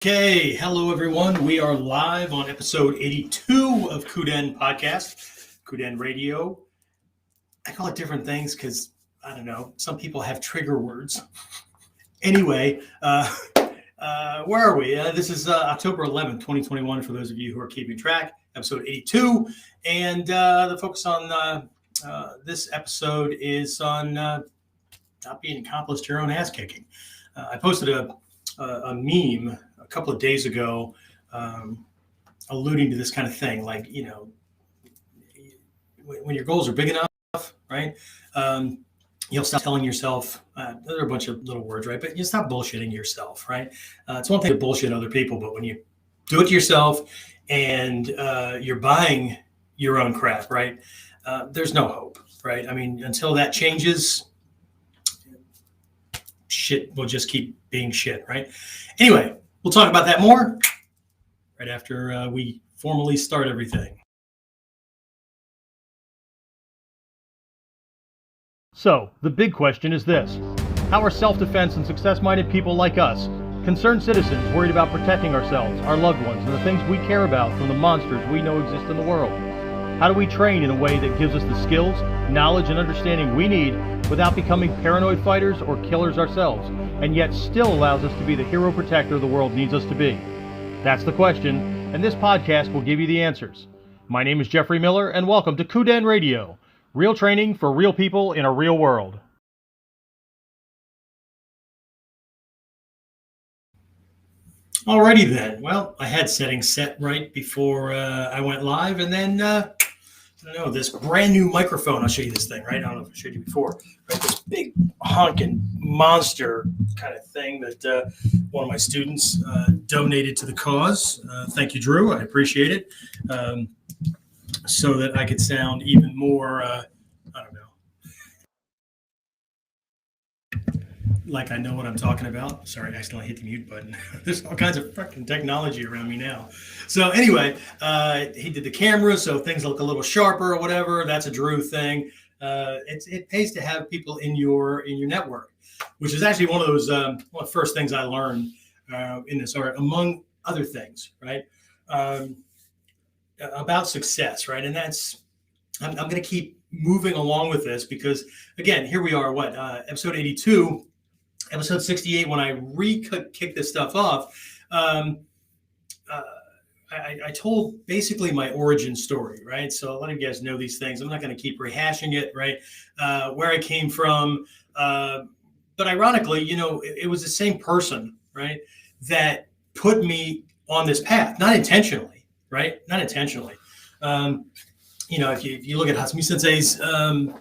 Okay, hello everyone. We are live on episode 82 of KUDEN podcast, KUDEN radio. I call it different things because, I don't know, some people have trigger words. Anyway, where are we? This is October 11th, 2021, for those of you who are keeping track, episode 82. And the focus on this episode is on not being accomplished to your own ass kicking. I posted a meme a couple of days ago alluding to this kind of thing, like, you know, when your goals are big enough, right, you'll stop telling yourself, there are a bunch of little words, right, but you stop bullshitting yourself, right? It's one thing to bullshit other people, but when you do it to yourself and you're buying your own crap, right, there's no hope, right? I mean, until that changes, shit will just keep being shit, right? Anyway, we'll talk about that more right after we formally start everything. So, the big question is this: how are self-defense and success-minded people like us, concerned citizens worried about protecting ourselves, our loved ones, and the things we care about from the monsters we know exist in the world? How do we train in a way that gives us the skills, knowledge, and understanding we need without becoming paranoid fighters or killers ourselves, and yet still allows us to be the hero protector the world needs us to be? That's the question, and this podcast will give you the answers. My name is Jeffrey Miller, and welcome to KUDEN Radio, real training for real people in a real world. Alrighty then. Well, I had settings set right before I went live, and then I don't know, this brand new microphone. I'll show you this thing, right? I don't know if I showed you before, right? This big honking monster kind of thing that one of my students donated to the cause. Thank you, Drew. I appreciate it. So that I could sound even more, I don't know, like I know what I'm talking about. Sorry, I accidentally hit the mute button. There's all kinds of fucking technology around me now. So anyway, he did the camera, so things look a little sharper or whatever. That's a Drew thing. It pays to have people in your network, which is actually one of those one of the first things I learned in this art, among other things, right? About success, right? And that's I'm going to keep moving along with this because, again, here we are. Episode 82. Episode 68, when I kicked this stuff off, I told basically my origin story, right? So a lot of you guys know these things. I'm not going to keep rehashing it, right? Where I came from. But ironically, you know, it was the same person, right, that put me on this path, not intentionally, right? Not intentionally. You know, if you look at Hatsumi Sensei's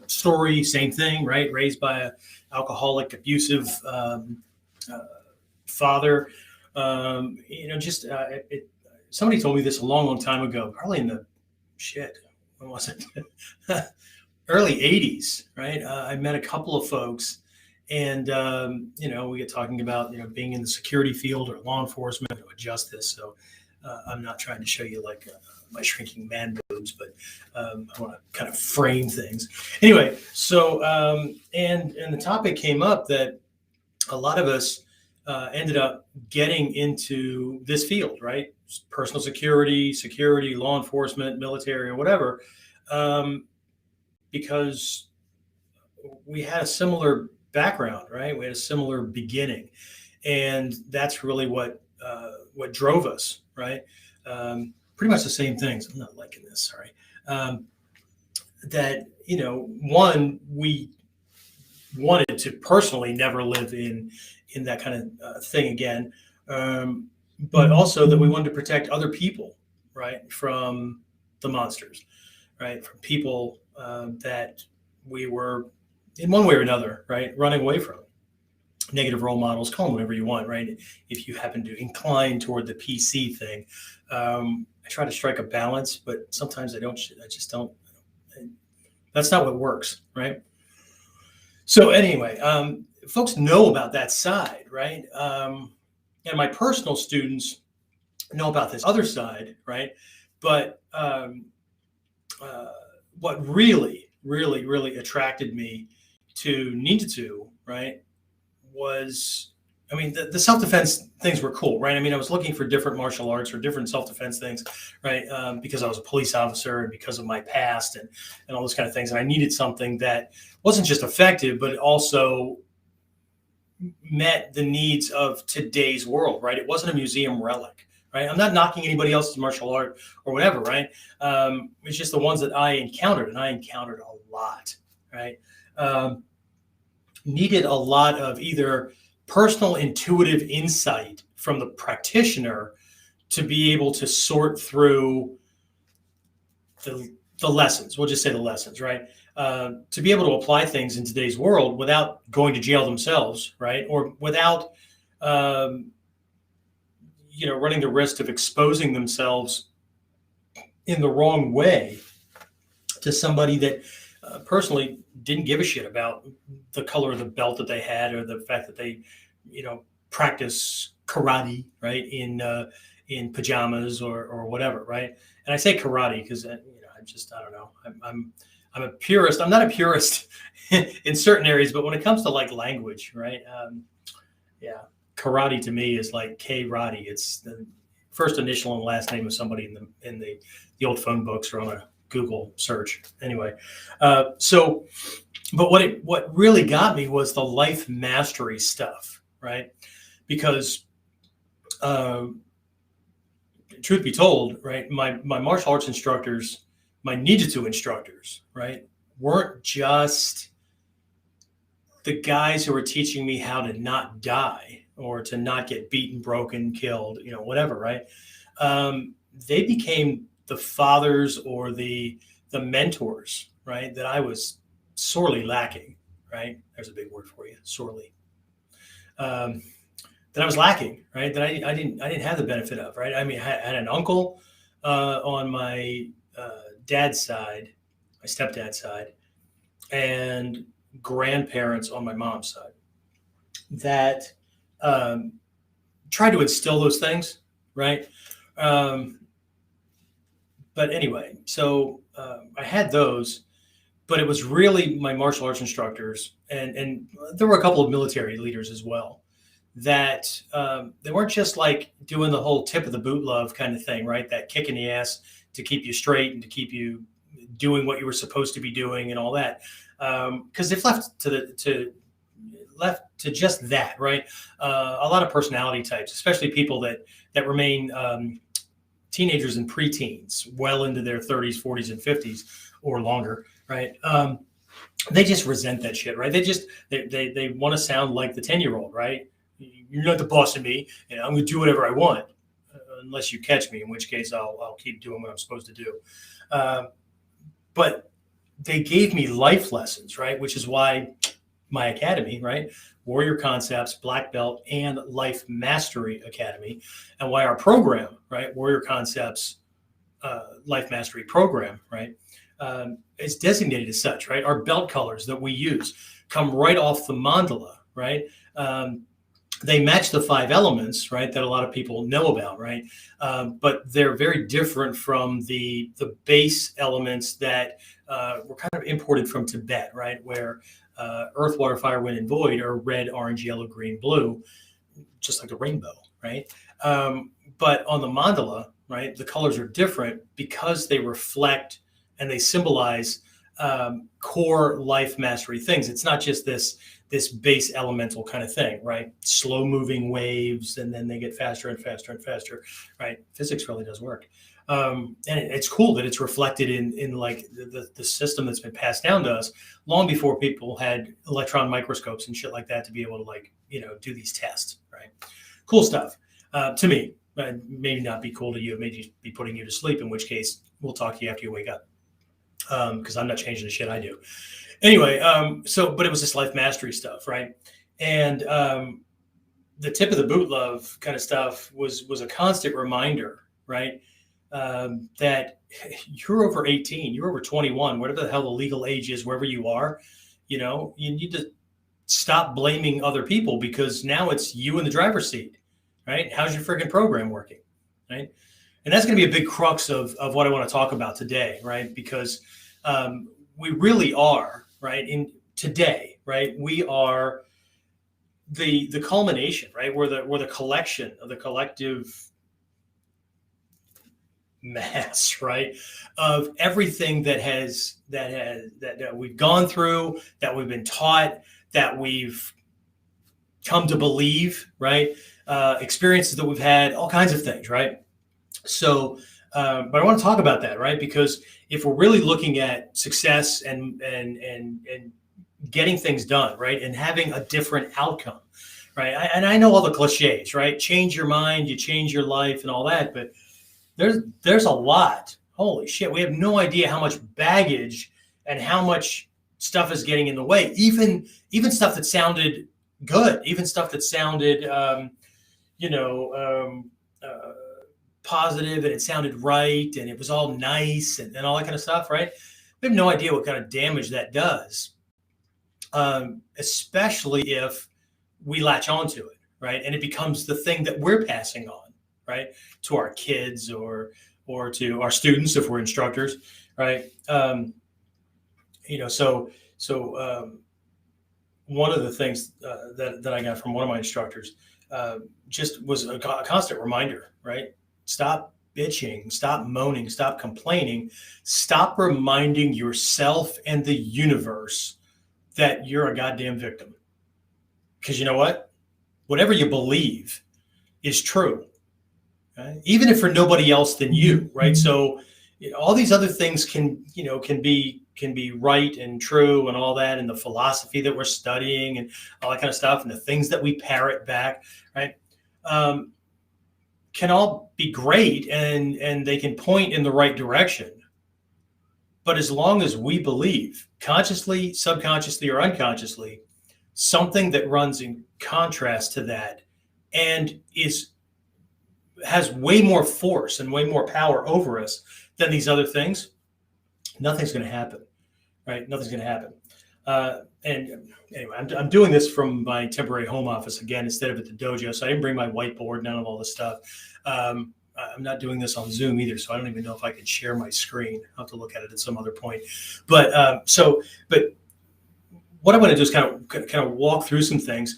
story, same thing, right? Raised by an alcoholic, abusive father. You know, somebody told me this a long, long time ago, probably in the when was it? Early 80s, right? I met a couple of folks, and you know, we get talking about, you know, being in the security field or law enforcement or justice. So I'm not trying to show you like my shrinking man boobs, but I want to kind of frame things. Anyway, so and the topic came up that a lot of us ended up getting into this field, right? Personal security, law enforcement, military, or whatever, because we had a similar background, right? We had a similar beginning, and that's really what drove us, right? Pretty much the same things. I'm not liking this, sorry. That, you know, one, we wanted to personally never live in that kind of thing again, but also that we wanted to protect other people, right, from the monsters, right, from people that we were, in one way or another, right, running away from. Negative role models, call them whatever you want, right? If you happen to incline toward the PC thing, I try to strike a balance, but sometimes I just don't. That's not what works, right? So anyway, folks know about that side, right? And my personal students know about this other side, right? But what really, really, really attracted me to Ninjutsu, right, was I mean, the self-defense things were cool, right? I mean, I was looking for different martial arts or different self-defense things, right? Because I was a police officer and because of my past and all those kind of things. And I needed something that wasn't just effective, but also met the needs of today's world, right? It wasn't a museum relic, right? I'm not knocking anybody else's martial art or whatever, right? It's just the ones that I encountered, and I encountered a lot, right? Needed a lot of either personal intuitive insight from the practitioner to be able to sort through the lessons. We'll just say the lessons, right? To be able to apply things in today's world without going to jail themselves, right? Or without, running the risk of exposing themselves in the wrong way to somebody that personally didn't give a shit about the color of the belt that they had or the fact that they, practice karate, right, in pajamas or whatever, right? And I say karate because I don't know. I'm a purist. I'm not a purist in certain areas, but when it comes to like language, right? Karate to me is like K-Roddy. It's the first initial and last name of somebody in the old phone books or on a Google search. Anyway, but what really got me was the life mastery stuff, right? Because truth be told, right, my martial arts instructors, my ninjutsu instructors, right, weren't just the guys who were teaching me how to not die or to not get beaten, broken, killed, whatever, right? They became the fathers or the mentors, right, that I was sorely lacking, right? There's a big word for you, sorely. That I was lacking, right? That I didn't have the benefit of, right? I mean, I had an uncle on my dad's side, my stepdad's side, and grandparents on my mom's side that tried to instill those things, right? But anyway, so I had those, but it was really my martial arts instructors, and there were a couple of military leaders as well, that they weren't just like doing the whole tip of the boot love kind of thing, right? That kick in the ass to keep you straight and to keep you doing what you were supposed to be doing and all that. Because they've left to just that, right? A lot of personality types, especially people that remain teenagers and preteens, well into their 30s, 40s, and 50s or longer, right? They just resent that shit, right? They want to sound like the 10-year-old, right? You're not the boss of me, and I'm going to do whatever I want, unless you catch me, in which case I'll keep doing what I'm supposed to do. But they gave me life lessons, right? Which is why my academy, right? Warrior Concepts, Black Belt, and Life Mastery Academy, and why our program, right? Warrior Concepts, Life Mastery Program, right? Is designated as such, right? Our belt colors that we use come right off the mandala, right? They match the 5 elements, right, that a lot of people know about, right? But they're very different from the base elements that were kind of imported from Tibet, right, where earth, water, fire, wind, and void are red, orange, yellow, green, blue, just like the rainbow, right? But on the mandala, right, the colors are different because they reflect and they symbolize core life mastery things. It's not just this base elemental kind of thing, right? Slow moving waves, and then they get faster and faster and faster, right? Physics really does work. And it's cool that it's reflected in like the system that's been passed down to us long before people had electron microscopes and shit like that to be able to like, do these tests, right? Cool stuff to me. Maybe not be cool to you. It may just be putting you to sleep, in which case we'll talk to you after you wake up. Because I'm not changing the shit I do. Anyway, but it was this life mastery stuff, right? And the tip of the boot love kind of stuff was a constant reminder, right? That you're over 18, you're over 21, whatever the hell the legal age is, wherever you are, you need to stop blaming other people because now it's you in the driver's seat, right? How's your freaking program working, right? And that's going to be a big crux of what I want to talk about today, right? Because we really are, right, in today, right? We are the culmination, right? We're the collection of the collective mass, right, of everything that we've gone through, that we've been taught, that we've come to believe, right? Experiences that we've had, all kinds of things, right? So, but I want to talk about that, right? Because if we're really looking at success and getting things done, right, and having a different outcome, right? And I know all the cliches, right? Change your mind, you change your life, and all that, but there's a lot. Holy shit, we have no idea how much baggage and how much stuff is getting in the way. Even stuff that sounded good, even stuff that sounded, positive, and it sounded right, and it was all nice, and all that kind of stuff, right? We have no idea what kind of damage that does, especially if we latch onto it, right? And it becomes the thing that we're passing on, right, to our kids or to our students if we're instructors, right? One of the things that I got from one of my instructors just was a constant reminder, right? Stop bitching, stop moaning, stop complaining, stop reminding yourself and the universe that you're a goddamn victim. Because you know what? Whatever you believe is true, right? Even if for nobody else than you, right? So all these other things can be right and true and all that, and the philosophy that we're studying and all that kind of stuff, and the things that we parrot back, right? Can all be great, and they can point in the right direction. But as long as we believe, consciously, subconsciously, or unconsciously, something that runs in contrast to that and has way more force and way more power over us than these other things, nothing's going to happen, right? Nothing's going to happen. And anyway, I'm doing this from my temporary home office again instead of at the dojo. So I didn't bring my whiteboard, none of all this stuff. I'm not doing this on Zoom either, so I don't even know if I can share my screen. I'll have to look at it at some other point. But what I want to do is kind of walk through some things.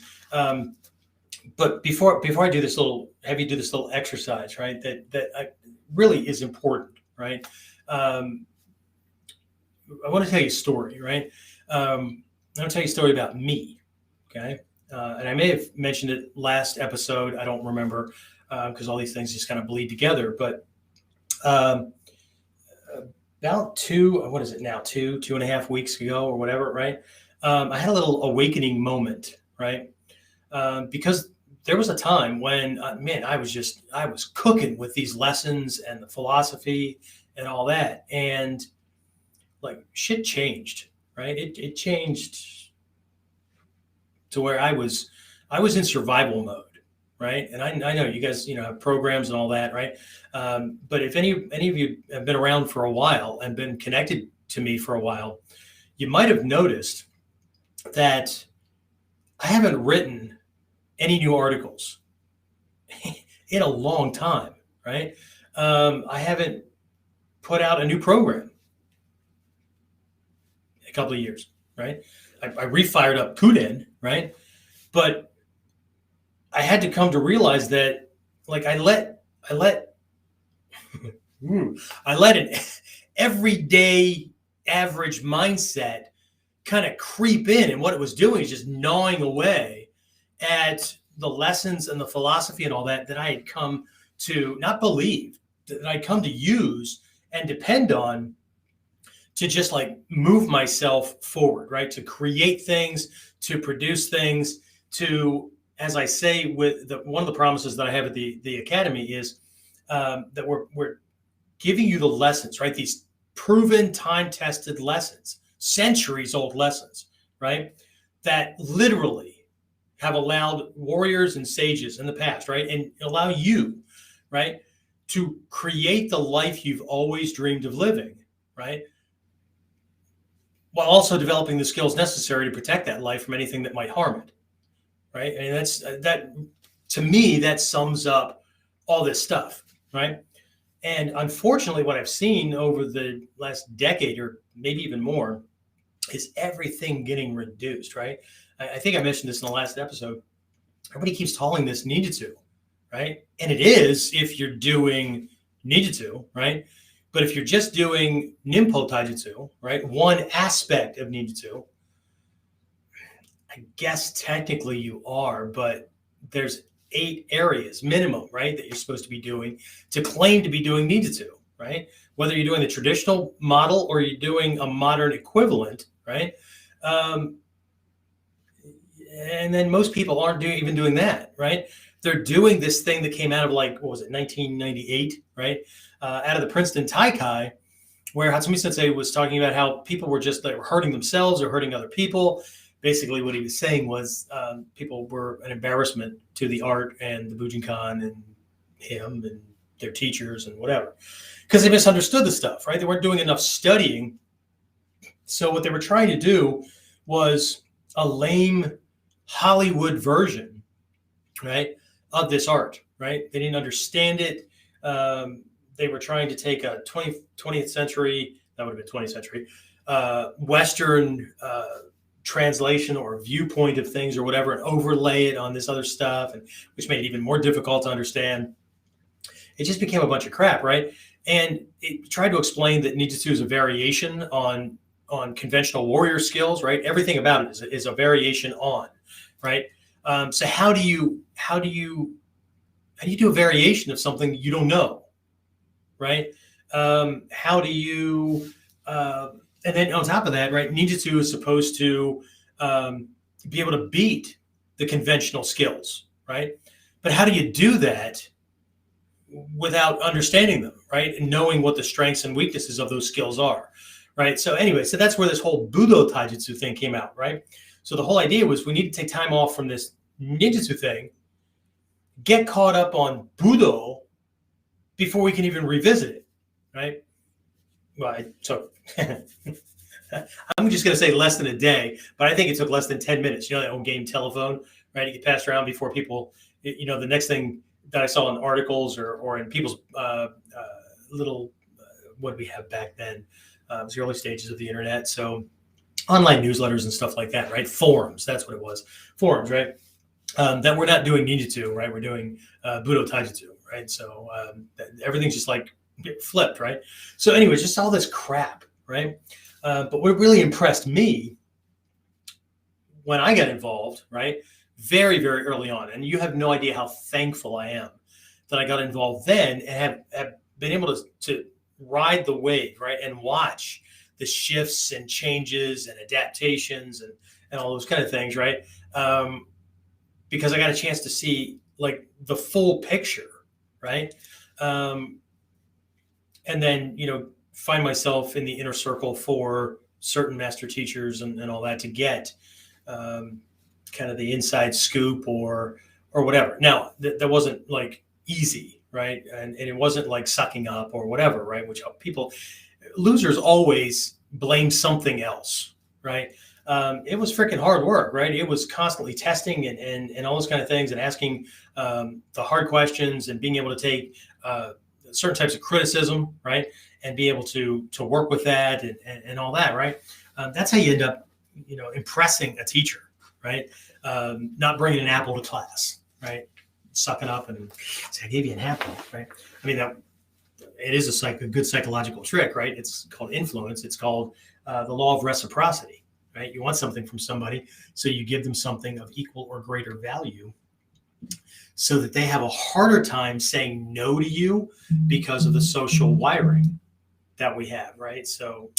But before I do this have you do this little exercise, right? That really is important, right? I want to tell you a story, right? I'm going to tell you a story about me, okay? And I may have mentioned it last episode. I don't remember because all these things just kind of bleed together. But about two and a half weeks ago or whatever, right? I had a little awakening moment, right? Because there was a time when, I was cooking with these lessons and the philosophy and all that. And like shit changed, right? It changed to where I was in survival mode, right? And I know you guys, have programs and all that, right? But if any of you have been around for a while and been connected to me for a while, you might have noticed that I haven't written any new articles in a long time, right? I haven't put out a new program a couple of years, right? I refired up KUDEN, right? But I had to come to realize that, like, I let an everyday average mindset kind of creep in, and what it was doing is just gnawing away at the lessons and the philosophy and all that I had come to not believe, that I'd come to use and depend on to just like move myself forward, right? To create things, to produce things, to, as I say, with one of the promises that I have at the Academy is that we're giving you the lessons, right? These proven, time-tested lessons, centuries-old lessons, right? That literally have allowed warriors and sages in the past, right? And allow you, right, to create the life you've always dreamed of living, right? While also developing the skills necessary to protect that life from anything that might harm it, right? And that to me, that sums up all this stuff, right? And unfortunately, what I've seen over the last decade or maybe even more is everything getting reduced, right? I think I mentioned this in the last episode. everybody keeps calling this ninjutsu, right? And it is if you're doing ninjutsu, right? But if you're just doing ninpo taijutsu, right, one aspect of ninjutsu, I guess technically you are, but there's 8 areas minimum, right, that you're supposed to be doing to claim to be doing ninjutsu, right? Whether you're doing the traditional model or you're doing a modern equivalent, right? And then most people aren't even doing that, right? They're doing this thing that came out of, like, what was it, 1998, right? Out of the Princeton Taikai, where Hatsumi Sensei was talking about how people were just like hurting themselves or hurting other people. Basically, what he was saying was people were an embarrassment to the art and the Bujinkan and him and their teachers and whatever, because they misunderstood the stuff, right? They weren't doing enough studying. So what they were trying to do was a lame Hollywood version, right, of this art, right? They didn't understand it. They were trying to take a 20th century, that would have been 20th century, Western translation or viewpoint of things or whatever, and overlay it on this other stuff, and which made it even more difficult to understand. It just became a bunch of crap, right? And it tried to explain that ninjutsu is a variation on conventional warrior skills, right? Everything about it is a variation on, right? So how do you do a variation of something you don't know, right? How do you and then on top of that, right, ninjutsu is supposed to be able to beat the conventional skills, right? But how do you do that without understanding them, right? And knowing what the strengths and weaknesses of those skills are, right? So anyway, so that's where this whole Budo Taijutsu thing came out, right? So the whole idea was we need to take time off from this ninjutsu thing, get caught up on Budo before we can even revisit it, right? Well, so I'm just going to say less than a day, but I think it took less than 10 minutes. You know, that old game telephone, right? You get passed around before people, you know, the next thing that I saw in articles or in people's little, what did we have back then? It was the early stages of the internet. So online newsletters and stuff like that, right? Forums, that's what it was. Forums, right? That we're not doing ninjutsu, right? We're doing Budo Taijutsu, right? So everything's just like flipped, right? So anyways, just all this crap, right? But what really impressed me when I got involved, right? Very, very early on, and you have no idea how thankful I am that I got involved then and have been able to ride the wave, right? And watch the shifts and changes and adaptations and all those kind of things, right? Because I got a chance to see like the full picture, right? And then, you know, find myself in the inner circle for certain master teachers and all that to get kind of the inside scoop or whatever. Now, that wasn't like easy, right? And it wasn't like sucking up or whatever, right? Which losers always blame something else, right? It was freaking hard work, right? It was constantly testing and all those kind of things and asking the hard questions and being able to take certain types of criticism, right? And be able to work with that and all that, right? That's how you end up, you know, impressing a teacher, right? Not bringing an apple to class, right? Suck it up and say, I gave you an apple, right? I mean, it is a good psychological trick, right? It's called influence. It's called the law of reciprocity, right? You want something from somebody, so you give them something of equal or greater value so that they have a harder time saying no to you because of the social wiring that we have, right? So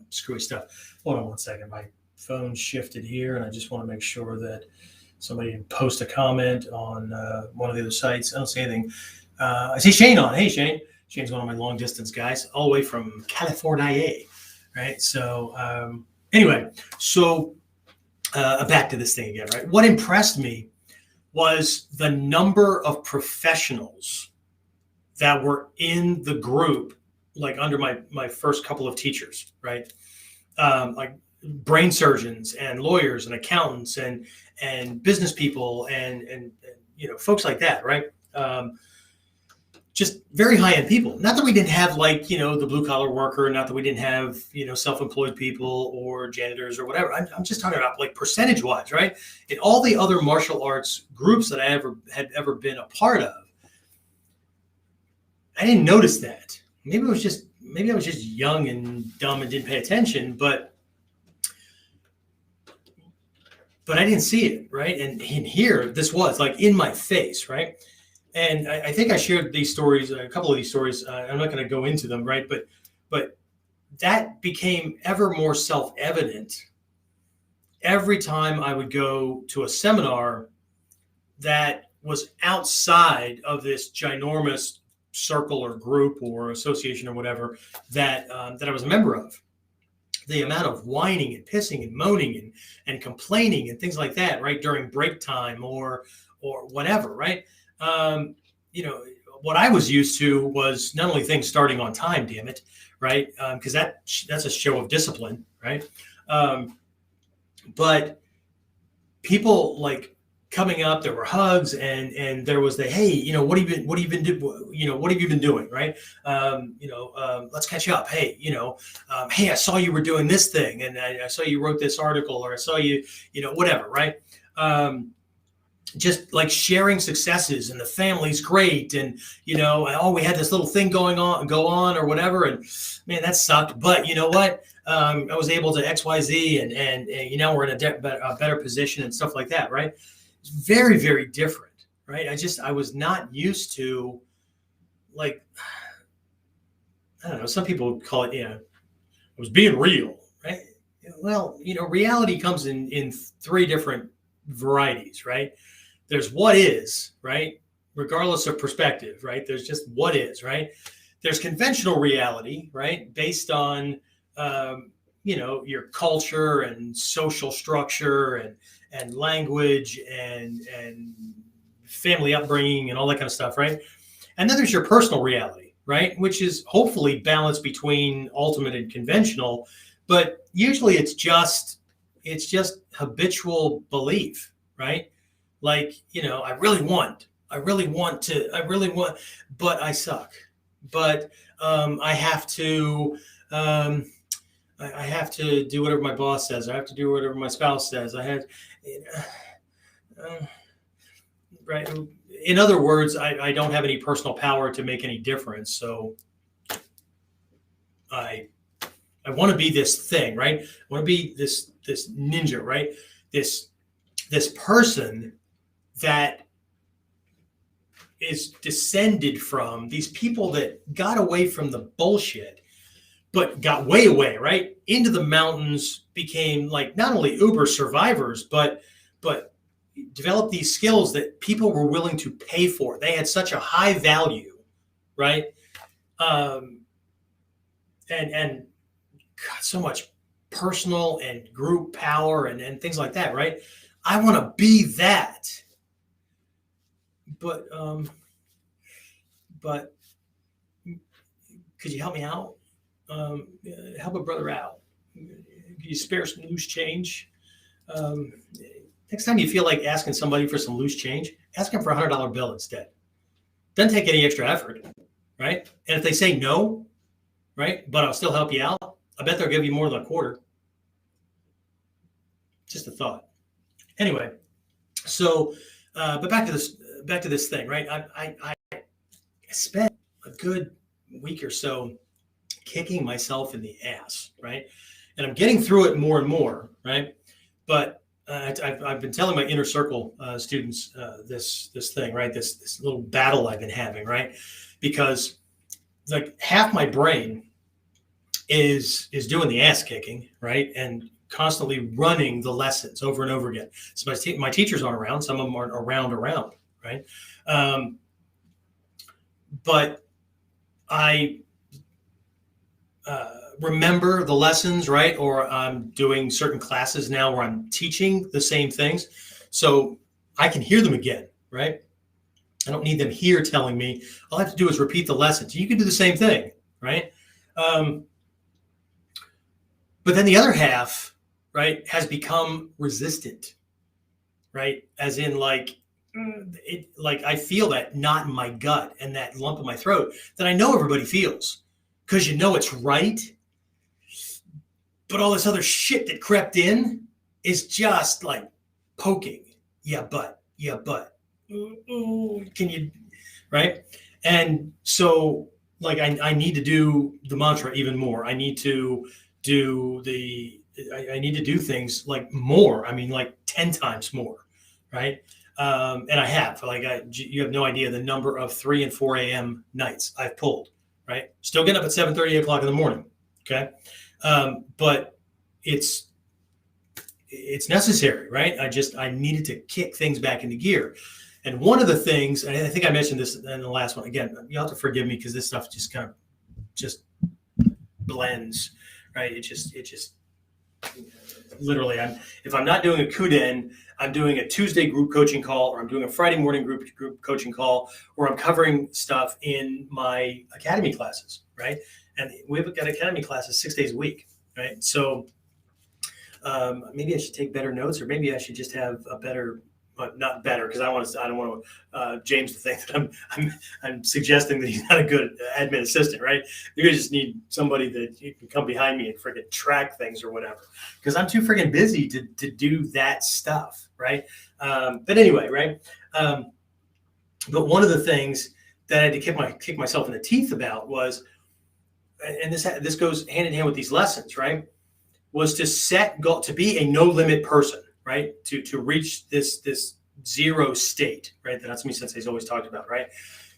screwy stuff. Hold on one second. My phone shifted here, and I just want to make sure that somebody didn't post a comment on one of the other sites. I don't see anything. I see Shane on. Hey, Shane. Shane's one of my long distance guys, all the way from California, right? So anyway, so back to this thing again, right? What impressed me was the number of professionals that were in the group, like under my first couple of teachers, right? Like brain surgeons and lawyers and accountants and business people and you know, folks like that, right? just very high-end people. Not that we didn't have like, the blue collar worker, not that we didn't have, self-employed people or janitors or whatever. I'm just talking about like percentage wise, right? In all the other martial arts groups that I had ever been a part of, I didn't notice that. Maybe I was just young and dumb and didn't pay attention, but I didn't see it, right? And here, this was like in my face, right? And I think I shared these stories, a couple of these stories. I'm not going to go into them, right? But that became ever more self-evident every time I would go to a seminar that was outside of this ginormous circle or group or association or whatever that I was a member of. The amount of whining and pissing and moaning and complaining and things like that, right, during break time or whatever, right? What I was used to was not only things starting on time, damn it, right? Because that's a show of discipline, right? But people like coming up, there were hugs and there was hey, what have you been doing, right? Let's catch up. Hey, hey, I saw you were doing this thing and I saw you wrote this article or I saw you, whatever, right? Just like sharing successes and the family's great. And, we had this little thing go on or whatever. And man, that sucked. But you know what? I was able to X, Y, Z and we're in a better position and stuff like that. Right. It's very, very different. Right. I was not used to like, I don't know, some people call it, I was being real. Right. Well, reality comes in three different varieties, right? There's what is, right? Regardless of perspective, right? There's just what is, right? There's conventional reality, right? Based on, your culture and social structure and language and family upbringing and all that kind of stuff, right? And then there's your personal reality, right? Which is hopefully balanced between ultimate and conventional, but usually it's just habitual belief, right? Like, I really want, but I suck. But I have to do whatever my boss says. I have to do whatever my spouse says. Right. In other words, I don't have any personal power to make any difference. So I want to be this thing, right? I want to be this ninja, right? This person that is descended from these people that got away from the bullshit, but got way away, right? Into the mountains, became like not only uber survivors, but developed these skills that people were willing to pay for. They had such a high value, right? And got so much personal and group power and things like that, right? I want to be that. But could you help me out? Help a brother out. Could you spare some loose change? Next time you feel like asking somebody for some loose change, ask them for $100 bill instead. Doesn't take any extra effort, right? And if they say no, right, but I'll still help you out, I bet they'll give you more than a quarter. Just a thought. Anyway, so but back to this thing, right? I spent a good week or so kicking myself in the ass, right? And I'm getting through it more and more, right? But I've been telling my inner circle students this thing, right? This little battle I've been having, right? Because like half my brain is doing the ass kicking, right? And constantly running the lessons over and over again. So my teachers aren't around. Some of them aren't around, right? But I remember the lessons, right? Or I'm doing certain classes now where I'm teaching the same things. So I can hear them again, right? I don't need them here telling me. All I have to do is repeat the lessons. You can do the same thing, right? But then the other half, right, has become resistant, right? As in like, like I feel that knot in my gut and that lump in my throat that I know everybody feels, because it's right. But all this other shit that crept in is just like poking. Yeah, but ooh, can you, right? And so like I need to do the mantra even more. I need to do I need to do things like more. I mean, like 10 times more, right? And I have, like, you have no idea the number of 3 and 4 a.m. nights I've pulled, right? Still getting up at 7:30, 8 o'clock in the morning, okay? But it's necessary, right? I needed to kick things back into gear. And one of the things, and I think I mentioned this in the last one, again, you'll have to forgive me because this stuff just kind of just blends, right? It just literally, if I'm not doing a KUDEN, I'm doing a Tuesday group coaching call, or I'm doing a Friday morning group coaching call, or I'm covering stuff in my academy classes, right? And we've got academy classes 6 days a week, right? So maybe I should take better notes, or maybe I should just have a better, not better, because I don't want to James to think that I'm suggesting that he's not a good admin assistant, right? You just need somebody that you can come behind me and freaking track things or whatever, because I'm too freaking busy to do that stuff, right? But anyway, right? But one of the things that I had to kick myself in the teeth about was, and this goes hand in hand with these lessons, right? Was to set goal, to be a no limit person, right? To reach this zero state, right? That Natsumi Sensei's always talked about, right?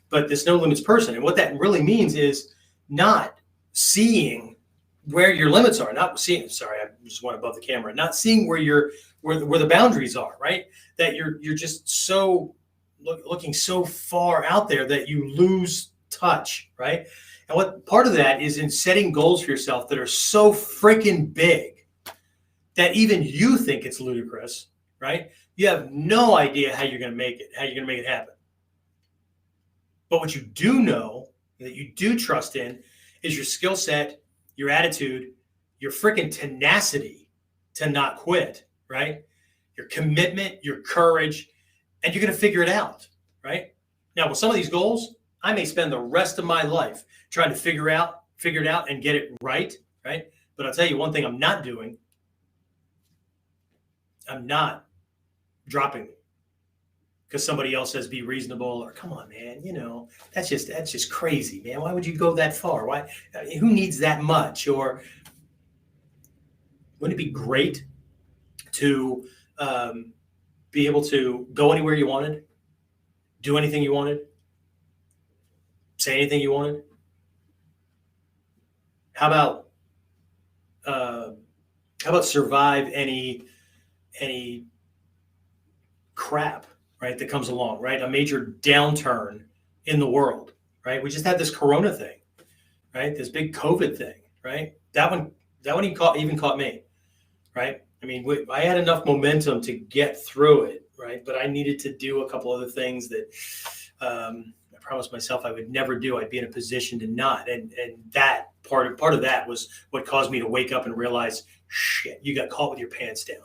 But this no limits person, and what that really means is not seeing where your limits are, not seeing. Sorry, I just went above the camera. Not seeing where the boundaries are, right? That you're just so looking so far out there that you lose touch, right? And what part of that is in setting goals for yourself that are so freaking big that even you think it's ludicrous, right? You have no idea how you're going to make it happen. But what you do know, that you do trust in, is your skill set, your attitude, your freaking tenacity to not quit, right? Your commitment, your courage, and you're going to figure it out, right? Now, with some of these goals, I may spend the rest of my life trying to figure it out and get it right? But I'll tell you one thing I'm not doing. I'm not dropping them because somebody else says be reasonable, or come on, man, that's just crazy, man. Why would you go that far? Why? Who needs that much? Or wouldn't it be great to be able to go anywhere you wanted, do anything you wanted, say anything you wanted? How about survive any crap, right, that comes along, right? A major downturn in the world, right? We just had this Corona thing, right? This big COVID thing, right? That one even caught me, right? I mean, I had enough momentum to get through it, right? But I needed to do a couple other things that I promised myself I would never do. I'd be in a position to not, and that part of that was what caused me to wake up and realize, shit, you got caught with your pants down.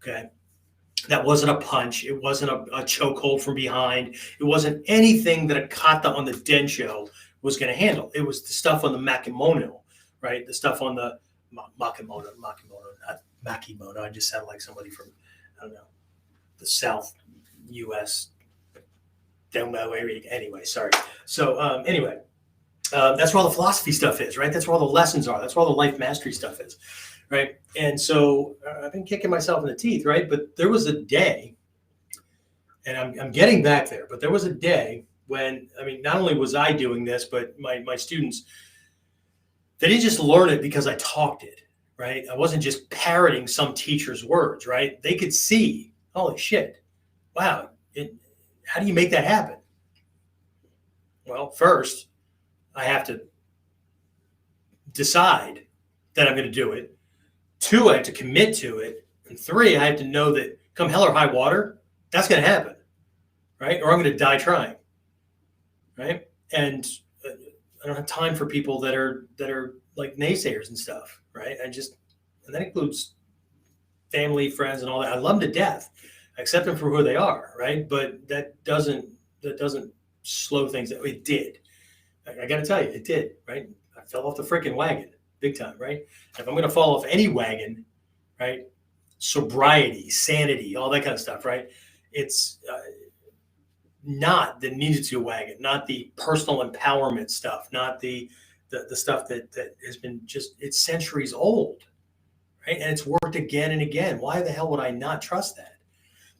Okay, that wasn't a punch. It wasn't a chokehold from behind. It wasn't anything that a kata on the densho was going to handle. It was the stuff on the makimono, right? The stuff on the makimono, not makimono. I just sound like somebody from, I don't know, the South U.S. Don't know area. Anyway, sorry. So anyway, that's where all the philosophy stuff is, right? That's where all the lessons are. That's where all the life mastery stuff is, right? And so I've been kicking myself in the teeth, right? But there was a day, and I'm getting back there, but there was a day when, I mean, not only was I doing this, but my students, they didn't just learn it because I talked it, right? I wasn't just parroting some teacher's words, right? They could see, holy shit, wow, how do you make that happen? Well, first, I have to decide that I'm going to do it. 2, I have to commit to it. And 3, I have to know that come hell or high water, that's going to happen, right? Or I'm going to die trying, right? And I don't have time for people that are like naysayers and stuff, right? And that includes family, friends, and all that. I love them to death. accept them for who they are, right? But that doesn't slow things down. It did. I got to tell you, it did, right? I fell off the freaking wagon big time, right? If I'm going to fall off any wagon, right? Sobriety, sanity, all that kind of stuff, right? It's not the needed to wagon, not the personal empowerment stuff, not the stuff that has been just, it's centuries old, right? And it's worked again and again. Why the hell would I not trust that?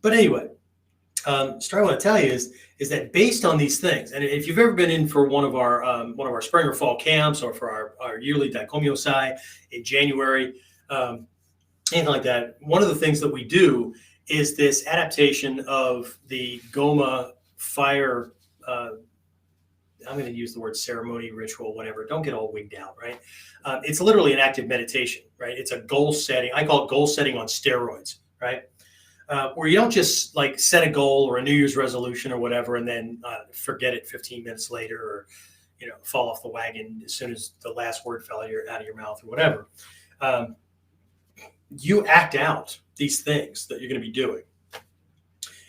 But anyway, story I want to tell you is that based on these things, and if you've ever been in for one of our spring or fall camps, or for our yearly Daikomyosai in January, anything like that, one of the things that we do is this adaptation of the Goma fire. I'm going to use the word ceremony, ritual, whatever. Don't get all wigged out, right? It's literally an active meditation, right? It's a goal setting. I call it goal setting on steroids, right? Where you don't just like set a goal or a New Year's resolution or whatever, and then forget it 15 minutes later, or fall off the wagon as soon as the last word fell out of your mouth or whatever. You act out these things that you're going to be doing,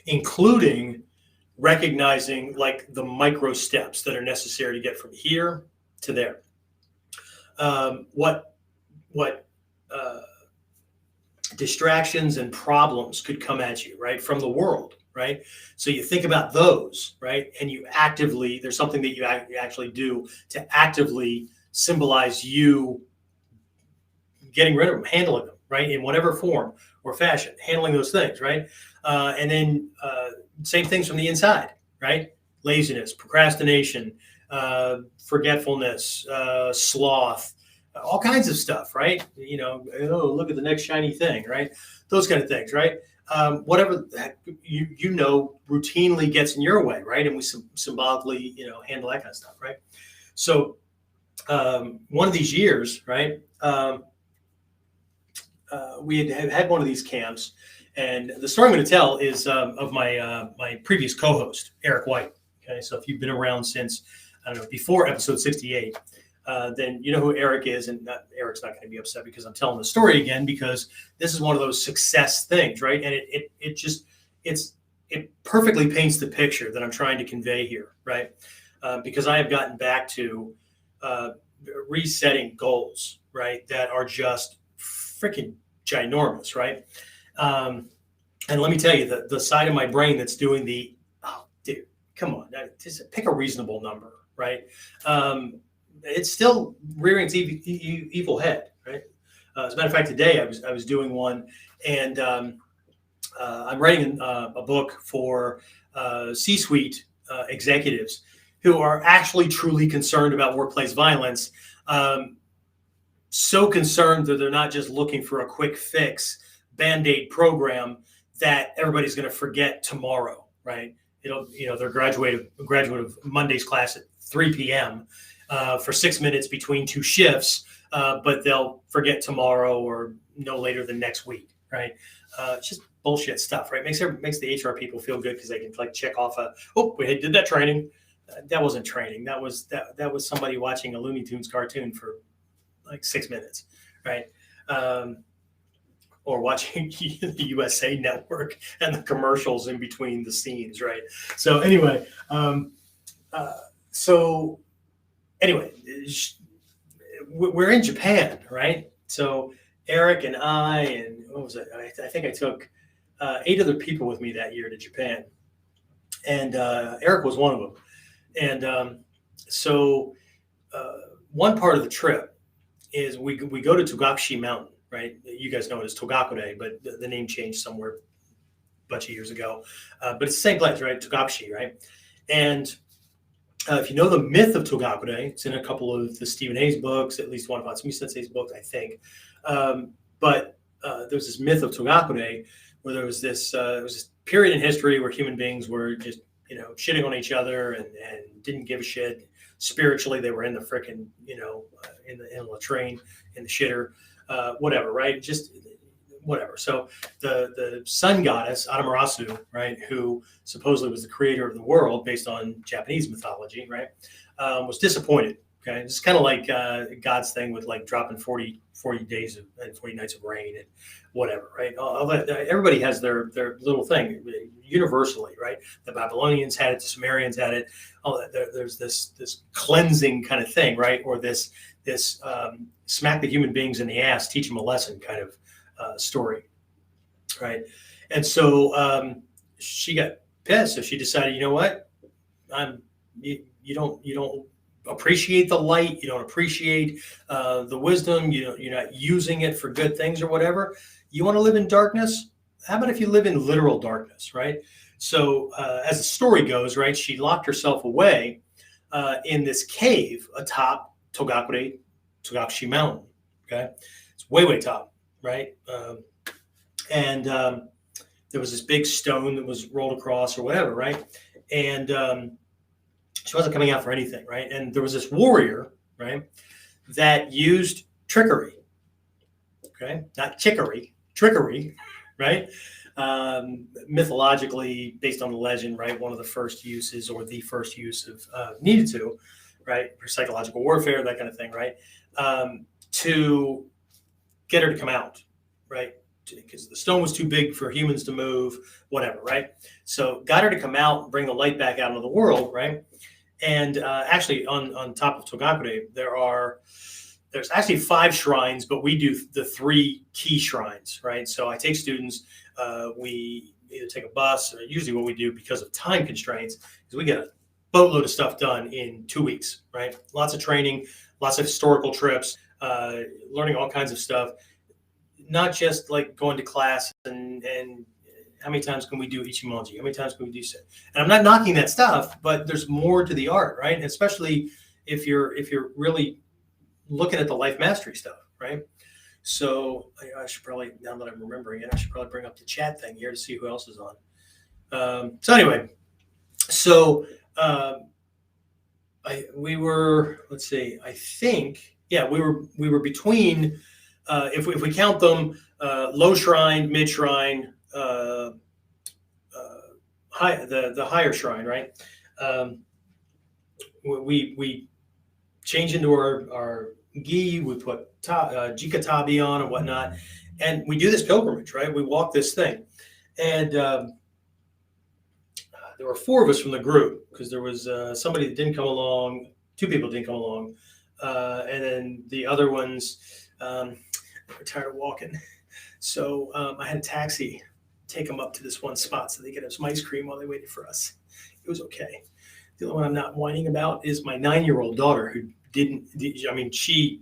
including recognizing like the micro steps that are necessary to get from here to there. What distractions and problems could come at you, right, from the world, right? So you think about those, right, and you actively, there's something that you actually do to actively symbolize you getting rid of them, handling them, right, in whatever form or fashion, handling those things, right? And then same things from the inside, right? Laziness, procrastination, forgetfulness, sloth, all kinds of stuff, right? Oh, look at the next shiny thing, right? Those kind of things, right? Whatever routinely gets in your way, right? And we symbolically, handle that kind of stuff, right? So one of these years, right, we had one of these camps, and the story I'm going to tell is of my previous co-host, Eric White. Okay, so if you've been around since, I don't know, before episode 68, then you know who Eric is, and Eric's not going to be upset because I'm telling the story again, because this is one of those success things, right? And it perfectly paints the picture that I'm trying to convey here, right? Because I have gotten back to resetting goals, right, that are just freaking ginormous, right? And let me tell you, the side of my brain that's doing dude, come on, just pick a reasonable number, right? It's still rearing its evil head, right? As a matter of fact, today I was doing one, and I'm writing a book for C-suite executives who are actually truly concerned about workplace violence. So concerned that they're not just looking for a quick fix, Band-Aid program that everybody's going to forget tomorrow, right? They're graduate of Monday's class at 3 p.m. For 6 minutes between two shifts, but they'll forget tomorrow or no later than next week, right? It's just bullshit stuff, right? Makes the HR people feel good because they can like check off we did that training. That wasn't training. That was somebody watching a Looney Tunes cartoon for like 6 minutes, right? Or watching the USA Network and the commercials in between the scenes, right? So anyway, we're in Japan, right? So Eric and I, and what was it? I think I took 8 other people with me that year to Japan, and Eric was one of them. And so one part of the trip is we go to Toga Mountain, right? You guys know it as Togakude, but the name changed somewhere a bunch of years ago. But it's the same place, right? Togakushi, right? And if you know the myth of Togakude, it's in a couple of the Stephen Hayes books, at least one of Hatsumi Sensei's books, I think. But there's this myth of Togakude where there was this period in history where human beings were just, shitting on each other and didn't give a shit. Spiritually, they were in the frickin', in the latrine, in the shitter, whatever, right? Just whatever. So the sun goddess, Amaterasu, right, who supposedly was the creator of the world based on Japanese mythology, right, was disappointed, Okay, it's kind of like God's thing with like dropping 40 days and 40 nights of rain and whatever, right? Everybody has their little thing universally, right? The Babylonians had it, the Sumerians had it. There's this cleansing kind of thing, right? Or this smack the human beings in the ass, teach them a lesson kind of story, right? And so she got pissed, so she decided, you know what, you don't appreciate the light, you don't appreciate the wisdom, you're not using it for good things or whatever. You want to live in darkness? How about if you live in literal darkness, right? So as the story goes, right, she locked herself away in this cave atop Toga Mountain. Okay, it's way top, right? And there was this big stone that was rolled across or whatever, right? And she wasn't coming out for anything, right? And there was this warrior, right, that used trickery, okay? Not chicory, trickery, right? Mythologically, based on the legend, right, one of the first uses or the first use of needed to, right, for psychological warfare, that kind of thing, right, to get her to come out, right, because the stone was too big for humans to move, whatever, right? So got her to come out and bring the light back out into the world, right? And actually, on top of Togakure, there's actually 5 shrines, but we do the 3 key shrines, right? So I take students, we either take a bus, or usually what we do because of time constraints is we get a boatload of stuff done in 2 weeks, right? Lots of training, lots of historical trips, learning all kinds of stuff, not just like going to class and how many times can we do Ichimonji? How many times can we do so? And I'm not knocking that stuff, but there's more to the art, right? And especially if you're really looking at the life mastery stuff, right? So I should probably, now that I'm remembering it, I should probably bring up the chat thing here to see who else is on. So anyway, so we were, let's see, I think, yeah, we were between, if we count them, low shrine, mid shrine, high, the higher shrine, right? We change into our gi, we put jikatabi on and whatnot, and we do this pilgrimage, right? We walk this thing, and there were 4 of us from the group because there was somebody that didn't come along, 2 people didn't come along, and then the other ones were tired of walking, so I had a taxi take them up to this one spot so they could have some ice cream while they waited for us. It was okay. The only one I'm not whining about is my 9-year-old daughter who didn't, I mean, she